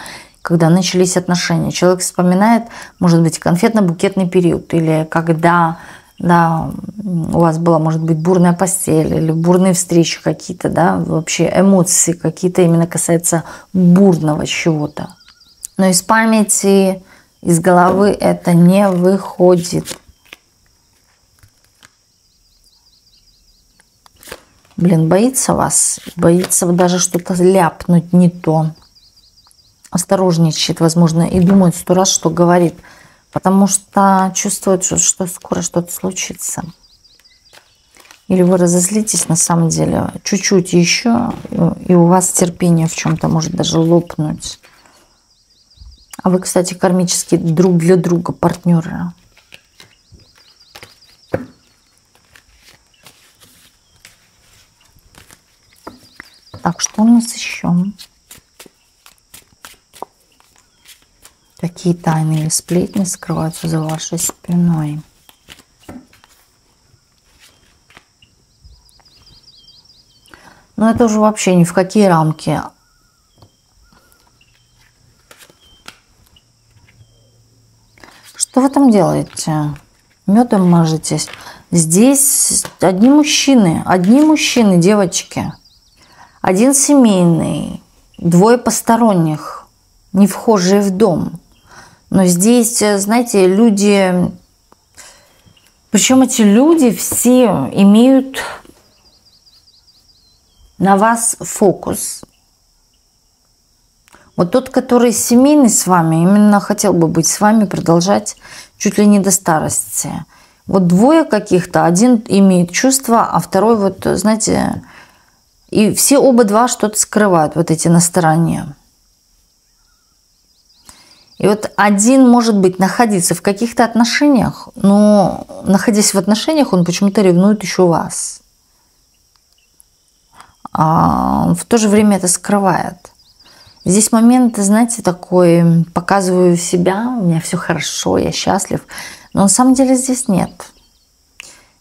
Когда начались отношения. Человек вспоминает, может быть, конфетно-букетный период. Или когда, да, у вас была, может быть, бурная постель. Или бурные встречи какие-то, да. Вообще эмоции какие-то именно касаются бурного чего-то. Но из памяти... Из головы это не выходит. Блин, боится вас. Боится даже что-то ляпнуть не то. Осторожничает, возможно, и думает 100 раз, что говорит. Потому что чувствует, что скоро что-то случится. Или вы разозлитесь на самом деле. Чуть-чуть еще, и у вас терпение в чем-то может даже лопнуть. А вы, кстати, кармически друг для друга партнеры. Так, что у нас еще? Какие тайны или сплетни скрываются за вашей спиной? Но это уже вообще ни в какие рамки. Что вы там делаете? Медом мажетесь. Здесь одни мужчины, девочки. Один семейный, 2 посторонних, не вхожие в дом. Но здесь, знаете, люди... Причем эти люди все имеют на вас фокус. Вот тот, который семейный с вами, именно хотел бы быть с вами, продолжать чуть ли не до старости. Вот двое каких-то, один имеет чувства, а второй вот, знаете, и все оба два что-то скрывают, вот эти на стороне. И вот один может быть находиться в каких-то отношениях, но находясь в отношениях, он почему-то ревнует еще вас. А в то же время это скрывает. Здесь момент, знаете, такой, показываю себя, у меня все хорошо, я счастлив. Но на самом деле здесь нет.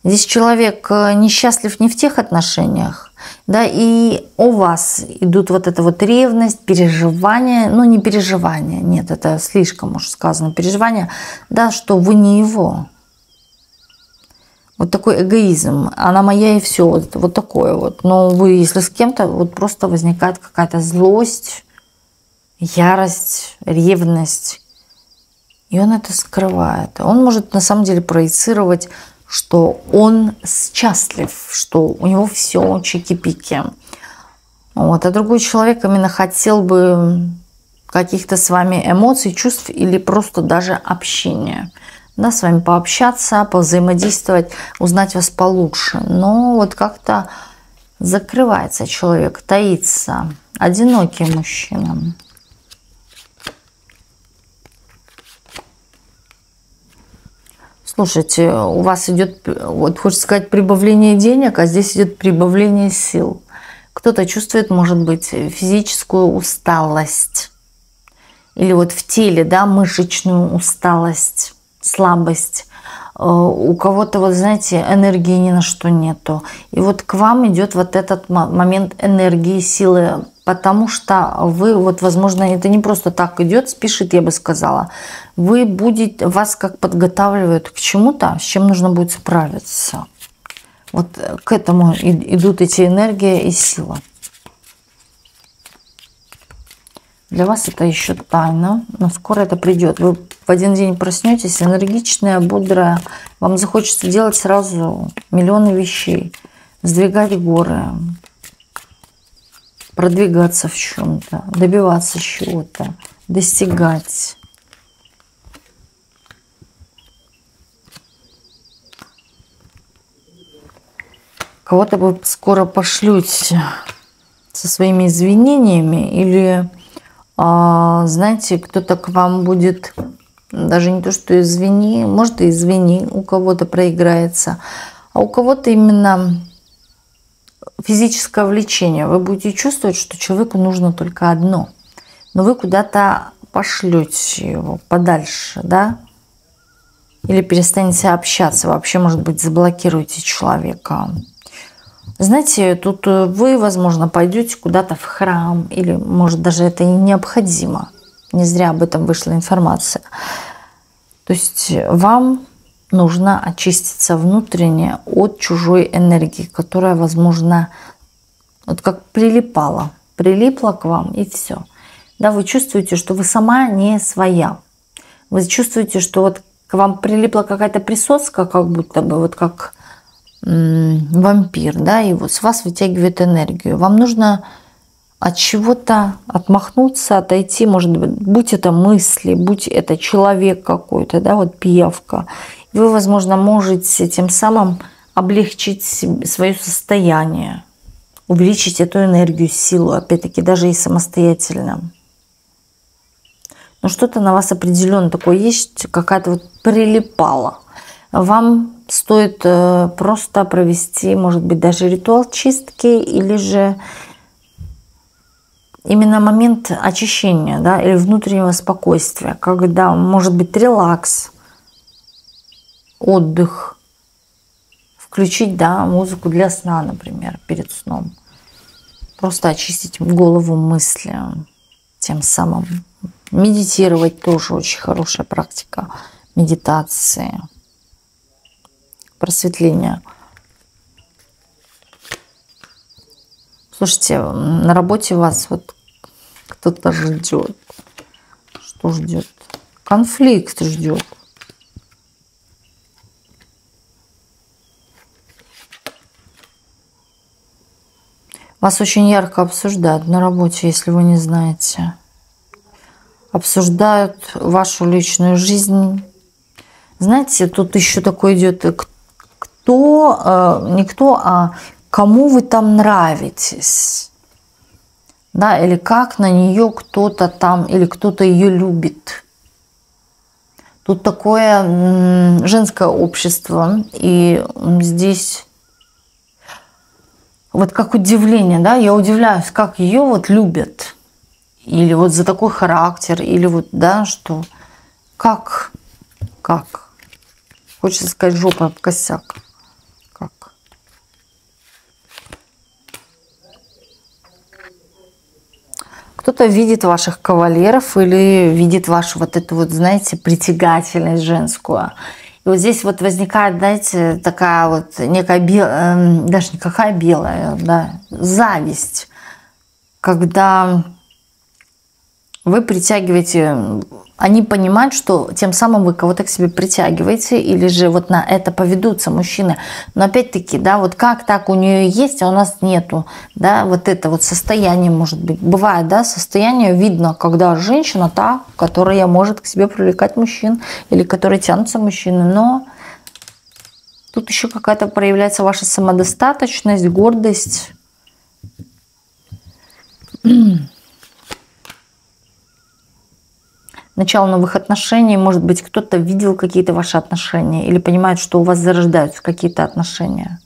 Здесь человек несчастлив не в тех отношениях, да, и у вас идут вот эта вот ревность, переживания, ну не переживания, нет, это слишком уж сказано, переживания, да, что вы не его. Вот такой эгоизм, она моя и все, вот такое вот. Но вы, если с кем-то, вот просто возникает какая-то злость, ярость, ревность, и он это скрывает. Он может на самом деле проецировать, что он счастлив, что у него все чики-пики. Вот. А другой человек именно хотел бы каких-то с вами эмоций, чувств или просто даже общения. Да, с вами пообщаться, повзаимодействовать, узнать вас получше. Но вот как-то закрывается человек, таится. Одинокий мужчина. Слушайте, у вас идет, вот хочется сказать, прибавление денег, а здесь идет прибавление сил. Кто-то чувствует, может быть, физическую усталость. Или вот в теле, да, мышечную усталость, слабость. У кого-то, вот знаете, энергии ни на что нету. И вот к вам идет вот этот момент энергии, силы, потому что вы, вот, возможно, это не просто так идет, спешит, я бы сказала. Вы будете, вас как подготавливают к чему-то, с чем нужно будет справиться. Вот к этому идут эти энергии и сила. Для вас это еще тайна, но скоро это придет. Вы в один день проснетесь, энергичная, бодрая. Вам захочется делать сразу миллионы вещей. Сдвигать горы, продвигаться в чем-то, добиваться чего-то, достигать. Кого-то вы скоро пошлете со своими извинениями или... знаете, кто-то к вам будет, даже не то, что извини, может и извини, у кого-то проиграется, а у кого-то именно физическое влечение. Вы будете чувствовать, что человеку нужно только одно, но вы куда-то пошлете его подальше, да, или перестанете общаться, вообще, может быть, заблокируете человека. Знаете, тут вы, возможно, пойдете куда-то в храм, или, может, даже это и необходимо. Не зря об этом вышла информация. То есть вам нужно очиститься внутренне от чужой энергии, которая, возможно, вот как прилипала к вам, и все. Да, вы чувствуете, что вы сама не своя. Вы чувствуете, что вот к вам прилипла какая-то присоска, как будто бы, вот как... вампир, да, и вот с вас вытягивает энергию. Вам нужно от чего-то отмахнуться, отойти, может быть, будь это мысли, будь это человек какой-то, да, вот пиявка. И вы, возможно, можете тем самым облегчить свое состояние, увеличить эту энергию, силу, опять-таки, даже и самостоятельно. Но что-то на вас определенно такое есть, какая-то вот прилипала. Вам стоит просто провести, может быть, даже ритуал чистки или же именно момент очищения, да, или внутреннего спокойствия, когда может быть релакс, отдых, включить, да, музыку для сна, например, перед сном. Просто очистить голову, мысли, тем самым медитировать тоже очень хорошая практика медитации. Просветление. Слушайте, на работе вас вот кто-то ждет. Что ждет? Конфликт ждет. Вас очень ярко обсуждают на работе, если вы не знаете. обсуждают вашу личную жизнь. Знаете, тут еще такой идет, не кто, а кому вы там нравитесь. Да, или как на нее кто-то там, или кто-то ее любит. Тут такое женское общество, и здесь вот как удивление, да, я удивляюсь, как ее вот любят. Или вот за такой характер, или вот, да, что, как, хочется сказать, жопа об косяк, как. Кто-то видит ваших кавалеров или видит вашу вот эту вот, знаете, притягательность женскую. И вот здесь вот возникает, знаете, такая вот некая даже никакая белая, да, зависть, когда вы притягиваете, они понимают, что тем самым вы кого-то к себе притягиваете, или же вот на это поведутся мужчины. Но опять-таки, да, вот как так у нее есть, а у нас нету, да, вот это вот состояние может быть. Бывает, да, состояние видно, когда женщина та, которая может к себе привлекать мужчин, или которой тянутся мужчины, но тут еще какая-то проявляется ваша самодостаточность, гордость. Начало новых отношений, может быть, кто-то видел какие-то ваши отношения или понимает, что у вас зарождаются какие-то отношения.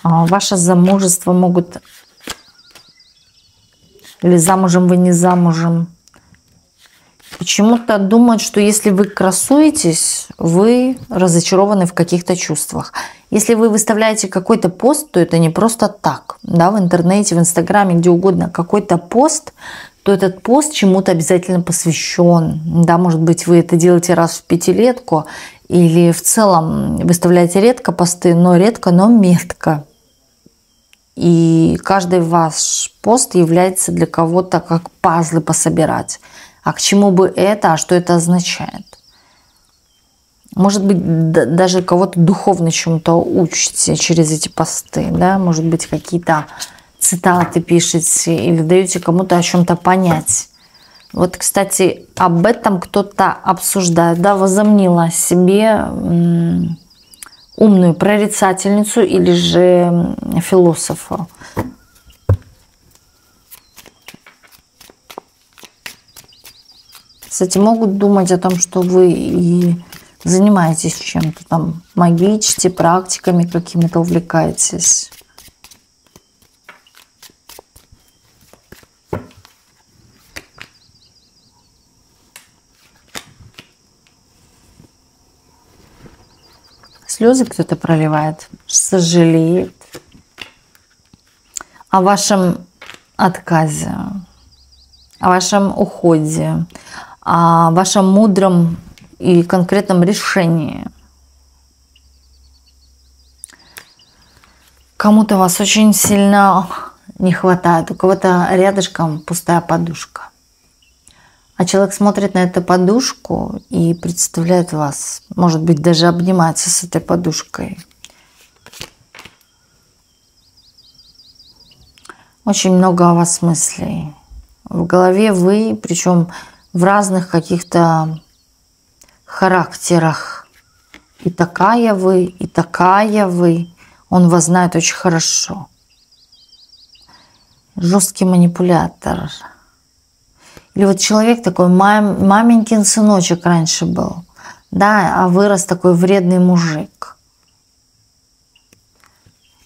Ваше замужество могут... Или замужем вы, не замужем. Почему-то думают, что если вы красуетесь, вы разочарованы в каких-то чувствах. Если вы выставляете какой-то пост, то это не просто так. Да, в интернете, в инстаграме, где угодно, какой-то пост, то этот пост чему-то обязательно посвящен. Да, может быть, вы это делаете раз в пятилетку, или в целом выставляете редко посты, но редко, но метко. И каждый ваш пост является для кого-то как пазлы пособирать. А к чему бы это, а что это означает? Может быть, даже кого-то духовно чему-то учите через эти посты, да? Может быть, какие-то цитаты пишете или даете кому-то о чем-то понять. Вот, кстати, об этом кто-то обсуждает, да, возомнила себе умную прорицательницу или же философа. Кстати, могут думать о том, что вы и занимаетесь чем-то там, магичите, практиками какими-то увлекаетесь. Слезы кто-то проливает, сожалеет о вашем отказе, о вашем уходе, о вашем мудром и конкретном решении. Кому-то вас очень сильно не хватает, у кого-то рядышком пустая подушка. А человек смотрит на эту подушку и представляет вас, может быть, даже обнимается с этой подушкой. Очень много о вас мыслей. В голове вы, причем в разных каких-то характерах. И такая вы, и такая вы. Он вас знает очень хорошо. Жесткий манипулятор. Или вот человек такой, маменькин сыночек раньше был, да, а вырос такой вредный мужик.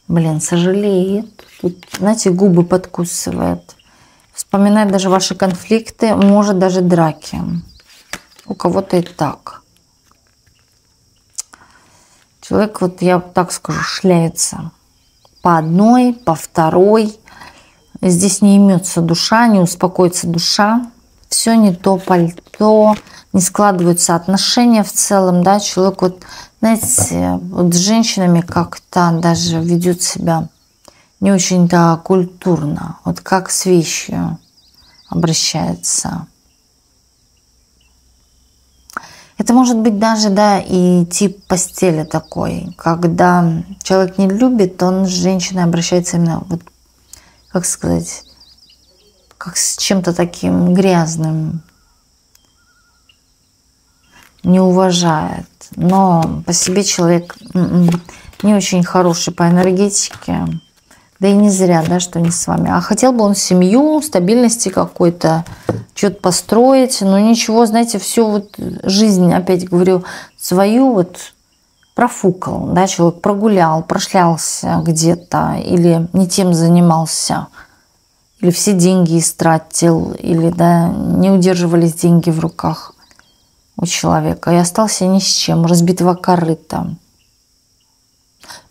Блин, сожалеет. Тут, знаете, губы подкусывает. Вспоминает даже ваши конфликты, может даже драки. У кого-то и так. Человек, вот я так скажу, шляется. По одной, по второй. Здесь не имется душа, не успокоится душа. Все не то пальто, не складываются отношения в целом, да, человек вот, знаете, вот с женщинами как-то даже ведет себя не очень-то культурно, вот как с вещью обращается. Это может быть даже, да, и тип постели такой, когда человек не любит, он с женщиной обращается именно, вот, как сказать, как с чем-то таким грязным, не уважает. Но по себе человек не очень хороший по энергетике. Да и не зря, да, что не с вами. А хотел бы он семью, стабильности какой-то, что-то построить. Но ничего, знаете, всю вот жизнь, опять говорю, свою вот профукал. Да, человек прогулял, прошлялся где-то или не тем занимался. Или все деньги истратил, или да, не удерживались деньги в руках у человека. И остался ни с чем, разбитого корыта.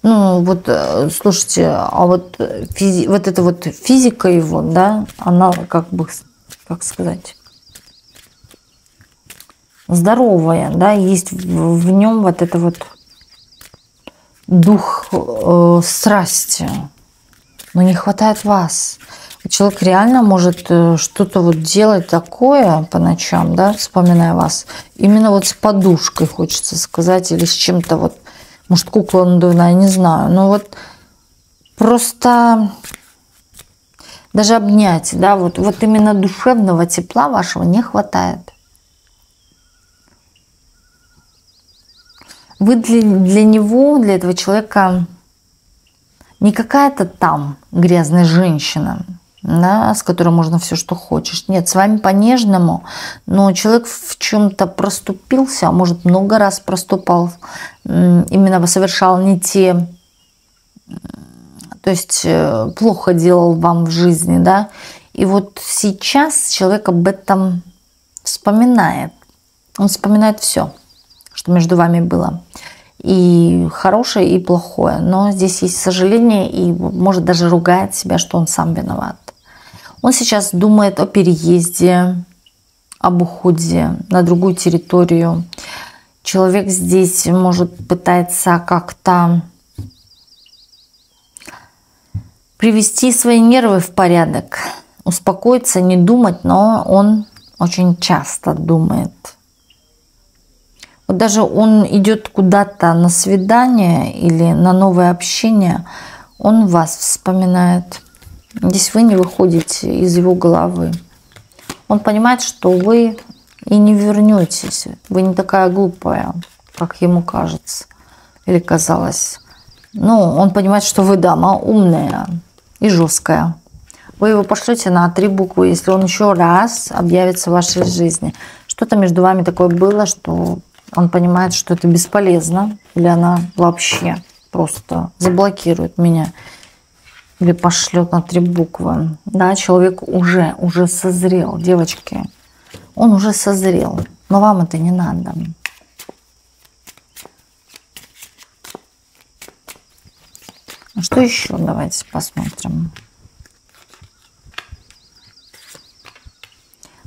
Ну, вот, слушайте, а вот, вот эта вот физика его, да, она как бы, как сказать, здоровая, да, есть в нем вот это вот дух страсти, но не хватает вас. Человек реально может что-то вот делать такое по ночам, да, вспоминая вас, именно вот с подушкой, хочется сказать, или с чем-то вот, может, кукла надувная, не знаю. Но вот просто даже обнять, да, вот именно душевного тепла вашего не хватает. Вы для него, для этого человека не какая-то там грязная женщина, да, с которой можно все, что хочешь. Нет, с вами по-нежному, но человек в чем-то проступился, а может, много раз проступал, именно совершал не те, то есть плохо делал вам в жизни, да. И вот сейчас человек об этом вспоминает. Он вспоминает все, что между вами было. И хорошее, и плохое. Но здесь есть сожаление, и может даже ругает себя, что он сам виноват. Он сейчас думает о переезде, об уходе на другую территорию. Человек здесь, может, пытается как-то привести свои нервы в порядок, успокоиться, не думать, но он очень часто думает. Вот даже он идет куда-то на свидание или на новое общение, он вас вспоминает. Здесь вы не выходите из его головы. Он понимает, что вы и не вернетесь. Вы не такая глупая, как ему кажется или казалось. Ну, он понимает, что вы дама умная и жесткая. Вы его пошлете на 3 буквы, если он еще раз объявится в вашей жизни. Что-то между вами такое было, что он понимает, что это бесполезно. Или она вообще просто заблокирует меня. Или пошлет на 3 буквы. Да, человек уже созрел, девочки. Он уже созрел. Но вам это не надо. Что еще? Давайте посмотрим.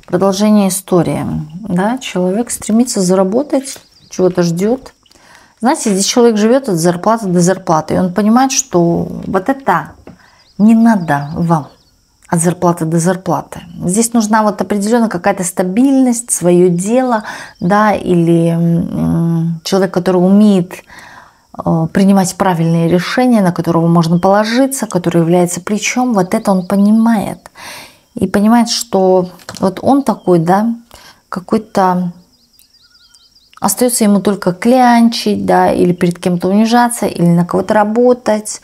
Продолжение истории. Да, человек стремится заработать, чего-то ждет. Знаете, здесь человек живет от зарплаты до зарплаты. И он понимает, что вот это не надо вам от зарплаты до зарплаты. Здесь нужна вот определенная какая-то стабильность, свое дело, да, или человек, который умеет принимать правильные решения, на которого можно положиться, который является плечом, вот это он понимает. И понимает, что вот он такой, да, какой-то остается ему только клянчить, да, или перед кем-то унижаться, или на кого-то работать.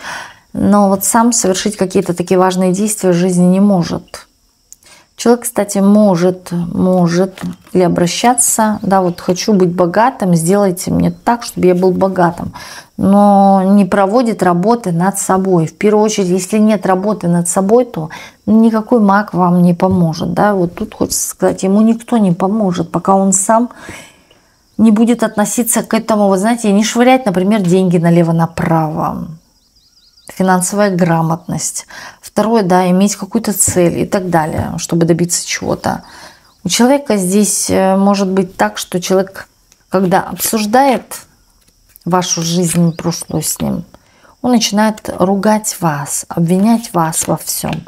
Но вот сам совершить какие-то такие важные действия в жизни не может. Человек, кстати, может или обращаться, да, вот хочу быть богатым, сделайте мне так, чтобы я был богатым. Но не проводит работы над собой. В первую очередь, если нет работы над собой, то никакой маг вам не поможет. Да? Вот тут хочется сказать, ему никто не поможет, пока он сам не будет относиться к этому, вы знаете, не швырять, например, деньги налево-направо. Финансовая грамотность. Второе, да, иметь какую-то цель и так далее, чтобы добиться чего-то. У человека здесь может быть так, что человек, когда обсуждает вашу жизнь прошлую с ним, он начинает ругать вас, обвинять вас во всем.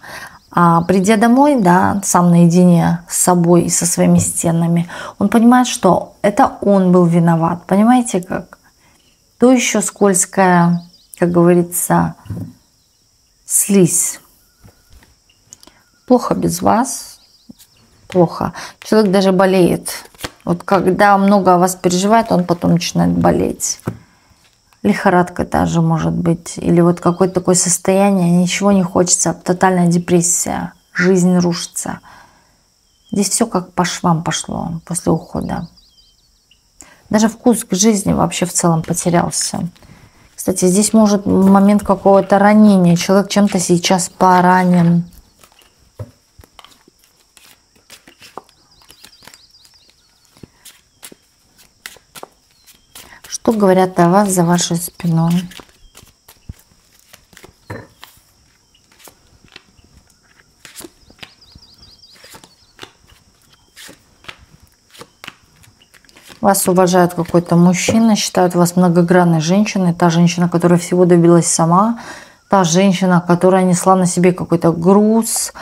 А придя домой, да, сам наедине с собой и со своими стенами, он понимает, что это он был виноват. Понимаете как? То еще скользкая, как говорится, слизь. плохо без вас, плохо. Человек даже болеет. Вот когда много о вас переживает, он потом начинает болеть. Лихорадка даже может быть. Или вот какое-то такое состояние, ничего не хочется, тотальная депрессия, жизнь рушится. Здесь все как по швам пошло после ухода. Даже вкус к жизни вообще в целом потерялся. Кстати, здесь может момент какого-то ранения. Человек чем-то сейчас поранен. Что говорят о вас за вашей спиной? Вас уважает какой-то мужчина, считают вас многогранной женщиной. Та женщина, которая всего добилась сама. Та женщина, которая несла на себе какой-то груз.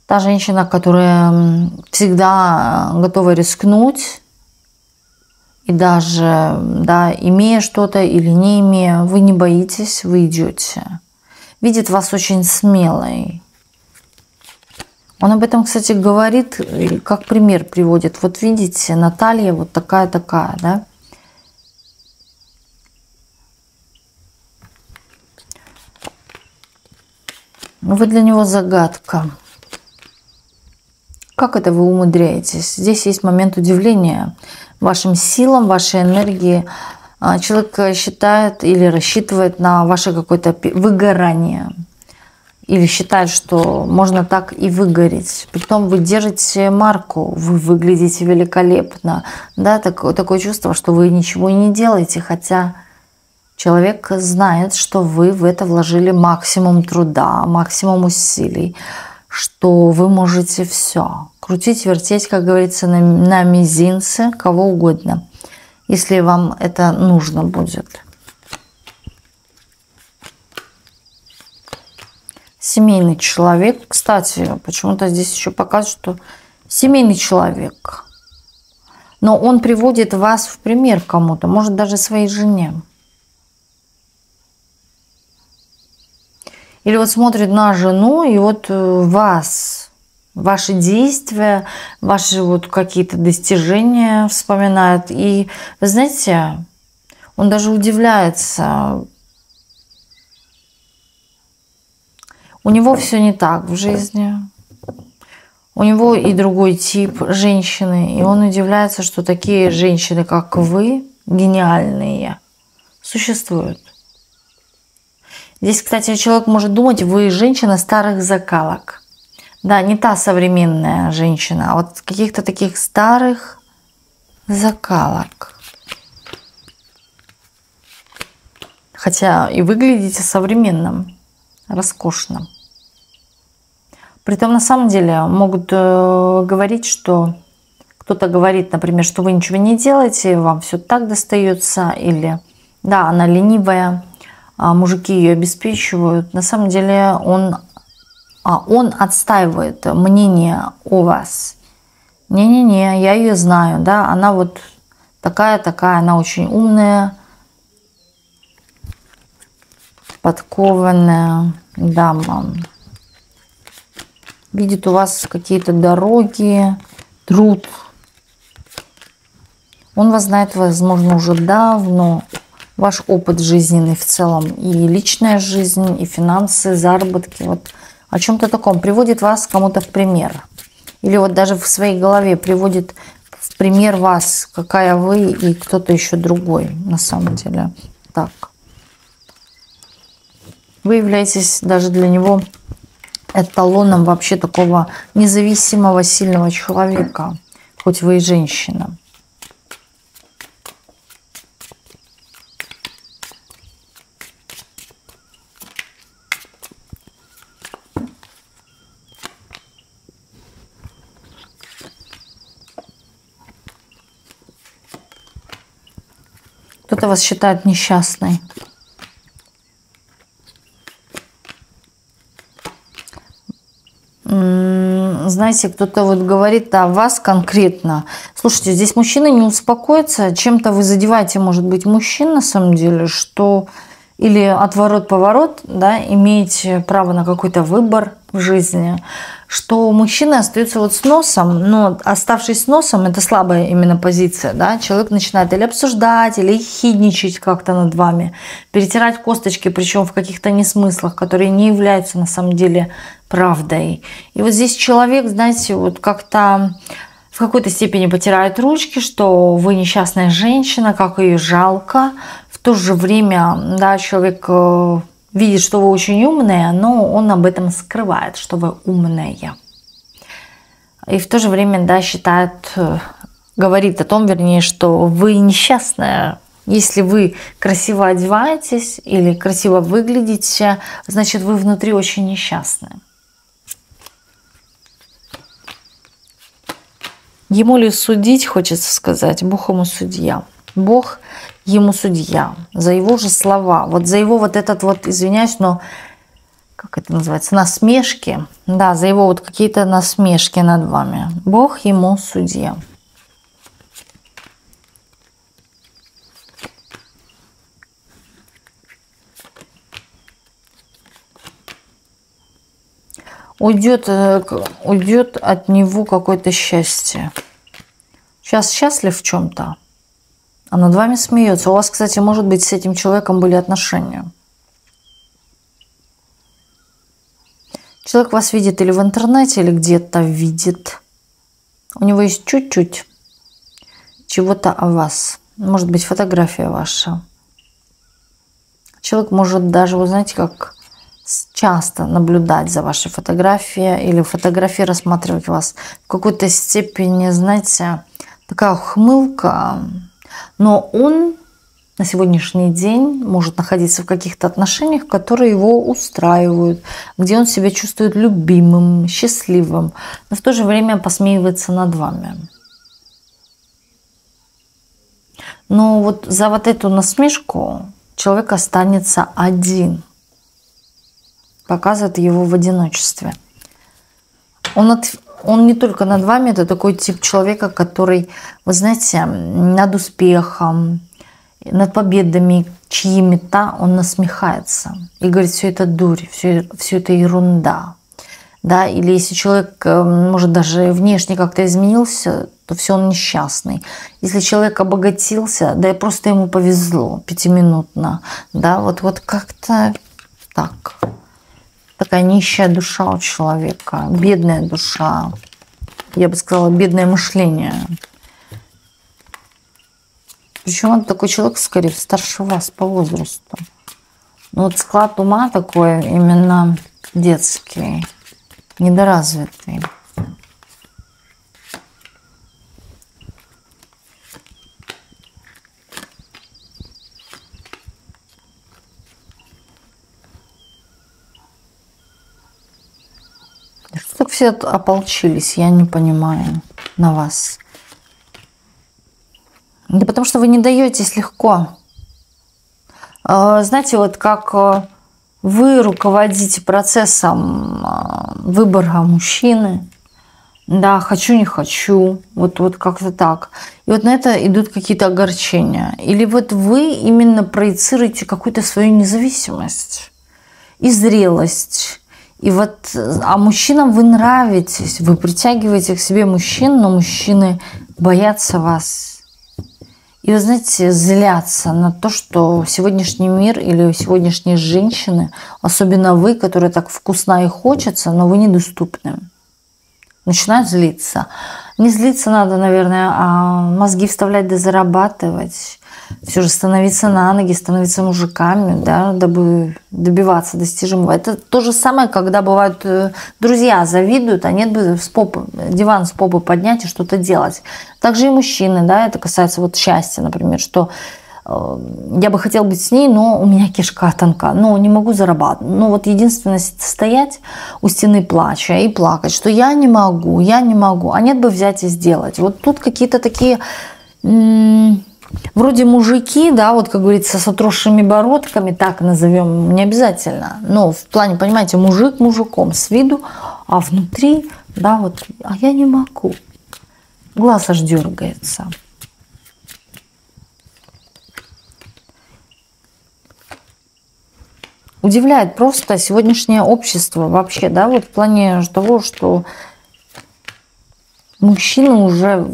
Та женщина, которая всегда готова рискнуть. И даже, да, имея что-то или не имея, вы не боитесь, вы идете. Видит вас очень смелой. Он об этом, кстати, говорит, как пример приводит. Вот видите, Наталья вот такая-такая, да? Вы для него загадка. Как это вы умудряетесь? Здесь есть момент удивления вашим силам, вашей энергии. Человек считает или рассчитывает на ваше какое-то выгорание. Или считает, что можно так и выгореть. Притом вы держите марку, вы выглядите великолепно. Да, такое чувство, что вы ничего и не делаете, хотя человек знает, что вы в это вложили максимум труда, максимум усилий, что вы можете все. Крутить, вертеть, как говорится, на мизинце кого угодно, если вам это нужно будет. Семейный человек. Кстати, почему-то здесь еще показывает, что семейный человек. Но он приводит вас в пример кому-то, может даже своей жене. Или вот смотрит на жену и вот вас, ваши действия, ваши вот какие-то достижения вспоминает. И вы знаете, он даже удивляется. У него все не так в жизни. У него и другой тип женщины. И он удивляется, что такие женщины, как вы, гениальные, существуют. Здесь, кстати, человек может думать, вы женщина старых закалок. Да, не та современная женщина, а вот каких-то таких старых закалок. Хотя и выглядите современным, роскошным. Притом на самом деле могут говорить, что кто-то говорит, например, что вы ничего не делаете, вам все так достается, или да, она ленивая, а мужики ее обеспечивают. На самом деле он отстаивает мнение о вас. Не-не-не, я ее знаю, да, она вот такая-такая, она очень умная, подкованная дама. Видит у вас какие-то дороги, труд. Он вас знает, возможно, уже давно. Ваш опыт жизненный в целом, и личная жизнь, и финансы, заработки. Вот о чем-то таком. Приводит вас кому-то в пример. Или вот даже в своей голове приводит в пример вас, какая вы и кто-то еще другой на самом деле. Так. Вы являетесь даже для него эталоном вообще такого независимого, сильного человека, хоть вы и женщина. Кто-то вас считает несчастной. Знаете, кто-то вот говорит о вас конкретно. Слушайте, здесь мужчина не успокоится. Чем-то вы задеваете, может быть, мужчин на самом деле, что или отворот-поворот, да, имеете право на какой-то выбор в жизни, что мужчина остается вот с носом, но оставшись с носом, это слабая именно позиция, да, человек начинает или обсуждать, или хидничать как-то над вами, перетирать косточки, причем в каких-то несмыслах, которые не являются на самом деле правдой. И вот здесь человек, знаете, вот как-то в какой-то степени потирает ручки, что вы несчастная женщина, как ее жалко. В то же время, да, человек видит, что вы очень умная, но он об этом скрывает, что вы умная. И в то же время, да, считает, говорит о том, вернее, что вы несчастная. Если вы красиво одеваетесь или красиво выглядите, значит, вы внутри очень несчастная. Ему ли судить, хочется сказать, Бог ему судья. Бог ему судья за его же слова, вот за его вот этот вот, извиняюсь, но как это называется, насмешки, да, за его вот какие-то насмешки над вами. Бог ему судья. Уйдет от него какое-то счастье. Сейчас счастлив в чем-то, а над вами смеется. У вас, кстати, может быть, с этим человеком были отношения. Человек вас видит или в интернете, или где-то видит. У него есть чуть-чуть чего-то о вас. Может быть, фотография ваша. Человек может даже, вы знаете, как часто наблюдать за вашей фотографией или фотографии рассматривать вас в какой-то степени, знаете, такая ухмылка. Но он на сегодняшний день может находиться в каких-то отношениях, которые его устраивают, где он себя чувствует любимым, счастливым, но в то же время посмеивается над вами. Но вот за вот эту насмешку человек останется один. Показывает его в одиночестве. Он не только над вами, это такой тип человека, который, вы знаете, над успехом, над победами чьими-то он насмехается и говорит, все это дурь, все это ерунда. Да? Или если человек, может, даже внешне как-то изменился, то все он несчастный. Если человек обогатился, да и просто ему повезло пятиминутно. Да? Вот как-то так. Такая нищая душа у человека, бедная душа. Я бы сказала, бедное мышление. Причем он такой человек, скорее, старше вас по возрасту. Но вот склад ума такой именно детский, недоразвитый. Что так все ополчились, я не понимаю, на вас. Да потому что вы не даетесь легко. Знаете, вот как вы руководите процессом выбора мужчины, да, хочу, не хочу, вот как-то так. И вот на это идут какие-то огорчения. Или вот вы именно проецируете какую-то свою независимость и зрелость. И вот, а мужчинам вы нравитесь, вы притягиваете к себе мужчин, но мужчины боятся вас. И вы знаете, злятся на то, что сегодняшний мир или сегодняшние женщины, особенно вы, которые так вкусно и хочется, но вы недоступны, начинают злиться. Не злиться надо, наверное, а мозги вставлять да зарабатывать. Все же становиться на ноги, становиться мужиками, да, дабы добиваться достижимого. Это то же самое, когда бывают друзья завидуют, а нет бы диван с попы поднять и что-то делать. Также и мужчины, да, это касается вот счастья, например, что я бы хотел быть с ней, но у меня кишка тонка, но не могу зарабатывать. Ну вот единственное стоять у стены плача и плакать, что я не могу, а нет бы взять и сделать. Вот тут какие-то такие... Вроде мужики, да, вот как говорится, с отросшими бородками, так назовем, не обязательно. Но в плане, понимаете, мужик мужиком с виду, а внутри, да, вот, а я не могу. Глаз аж дергается. удивляет просто сегодняшнее общество вообще, да, вот в плане того, что мужчины уже...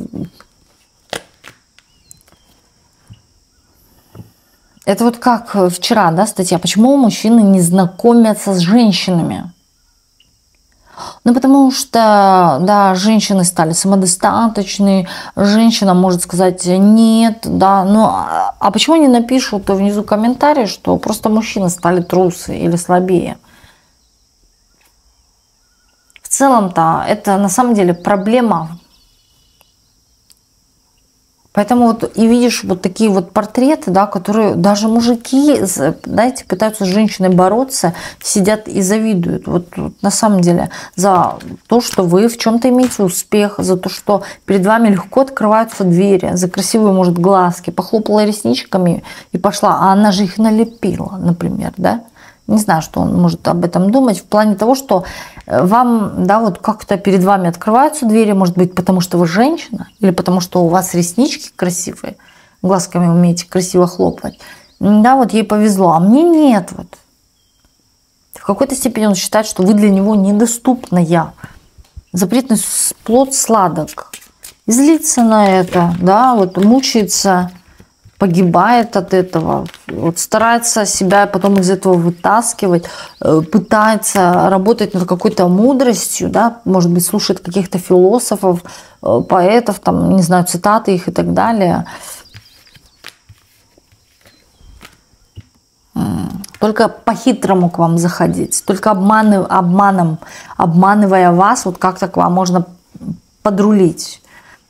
Это вот как вчера, да, статья, почему мужчины не знакомятся с женщинами? Ну, потому что, да, женщины стали самодостаточны, женщина может сказать нет, да, но а почему не напишут внизу комментарий, что просто мужчины стали трусы или слабее? В целом-то это на самом деле проблема. Поэтому вот и видишь вот такие вот портреты, да, которые даже мужики, знаете, пытаются с женщиной бороться, сидят и завидуют. Вот на самом деле за то, что вы в чем-то имеете успех, за то, что перед вами легко открываются двери, за красивые, может, глазки, похлопала ресничками и пошла, а она же их налепила, например, да. Не знаю, что он может об этом думать, в плане того, что вам, да, вот как-то перед вами открываются двери, может быть, потому что вы женщина, или потому что у вас реснички красивые, глазками умеете красиво хлопать. Да, вот ей повезло, а мне нет. Вот. В какой-то степени он считает, что вы для него недоступная. Запретный плод сладок. И злится на это, да, вот мучается, погибает от этого, вот старается себя потом из этого вытаскивать, пытается работать над какой-то мудростью, да, может быть, слушает каких-то философов, поэтов, там, не знаю, цитаты их и так далее. Только по-хитрому к вам заходить, только обманывая вас, вот как-то к вам можно подрулить.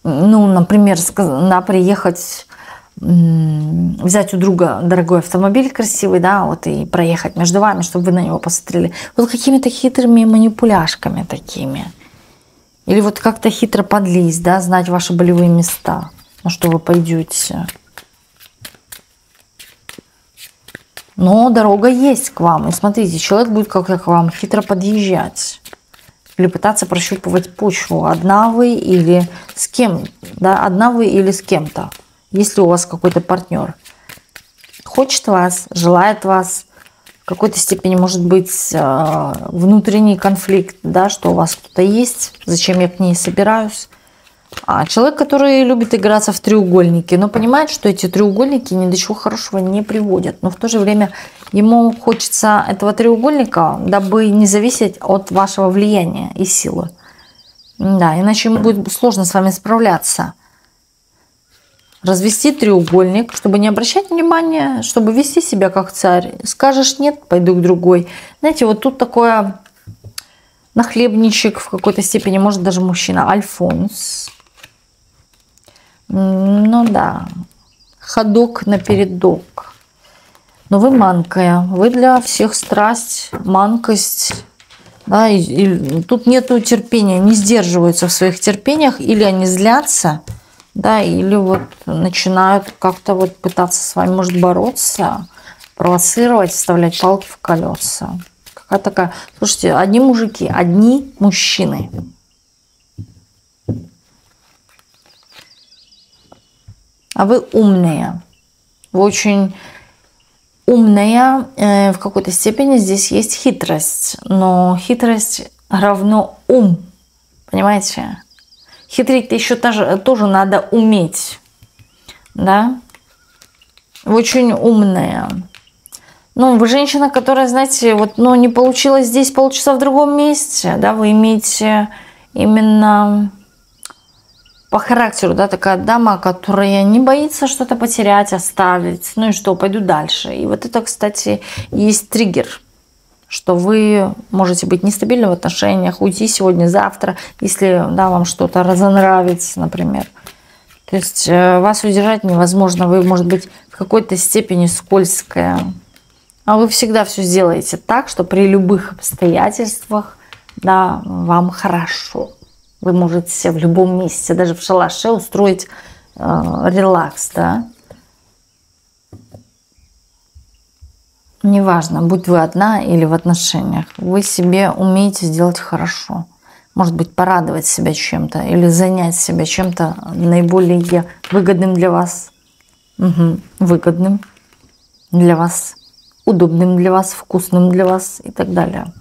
Ну, например, приехать, взять у друга дорогой автомобиль красивый, да, вот и проехать между вами, чтобы вы на него посмотрели. Вот какими-то хитрыми манипуляшками такими. Или вот как-то хитро подлезть, да, знать ваши болевые места, на что вы пойдете. Но дорога есть к вам. И смотрите, человек будет как-то к вам хитро подъезжать. Или пытаться прощупывать почву. Одна вы или с кем? Да, одна вы или с кем-то. Если у вас какой-то партнер хочет вас, желает вас, в какой-то степени может быть внутренний конфликт, да, что у вас кто-то есть, зачем я к ней собираюсь. А человек, который любит играться в треугольники, но понимает, что эти треугольники ни до чего хорошего не приводят. Но в то же время ему хочется этого треугольника, дабы не зависеть от вашего влияния и силы. Да, иначе ему будет сложно с вами справляться. Развести треугольник, чтобы не обращать внимания, чтобы вести себя как царь. Скажешь нет, пойду к другой. Знаете, вот тут такое нахлебничек в какой-то степени, может даже мужчина, Альфонс. Ну да, ходок напередок. Но вы манкая, вы для всех страсть, манкость. Да, и тут нету терпения, не сдерживаются в своих терпениях, или они злятся, да, или вот начинают как-то вот пытаться с вами, может, бороться, провоцировать, вставлять палки в колеса. Какая такая... Слушайте, одни мужики, одни мужчины. А вы умные. Вы очень умная. В какой-то степени здесь есть хитрость. Но хитрость равно ум. Понимаете? Хитрить-то еще тоже надо уметь. Да? Вы очень умная. Ну, вы женщина, которая, знаете, вот, ну, не получилось здесь, получится в другом месте. Да? Вы имеете именно по характеру, да, такая дама, которая не боится что-то потерять, оставить. Ну и что, пойду дальше. И вот это, кстати, есть триггер, что вы можете быть нестабильны в отношениях, уйти сегодня, завтра, если, да, вам что-то разонравится, например. То есть вас удержать невозможно, вы, может быть, в какой-то степени скользкая. А вы всегда все сделаете так, что при любых обстоятельствах, да, вам хорошо. Вы можете в любом месте, даже в шалаше, устроить релакс, да. Неважно, будь вы одна или в отношениях, вы себе умеете сделать хорошо. Может быть, порадовать себя чем-то или занять себя чем-то наиболее выгодным для вас. Угу, выгодным для вас. удобным для вас, вкусным для вас и так далее.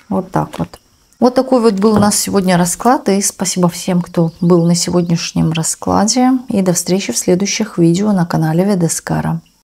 Вот так вот. Вот такой вот был у нас сегодня расклад. И спасибо всем, кто был на сегодняшнем раскладе. И до встречи в следующих видео на канале Ведескара.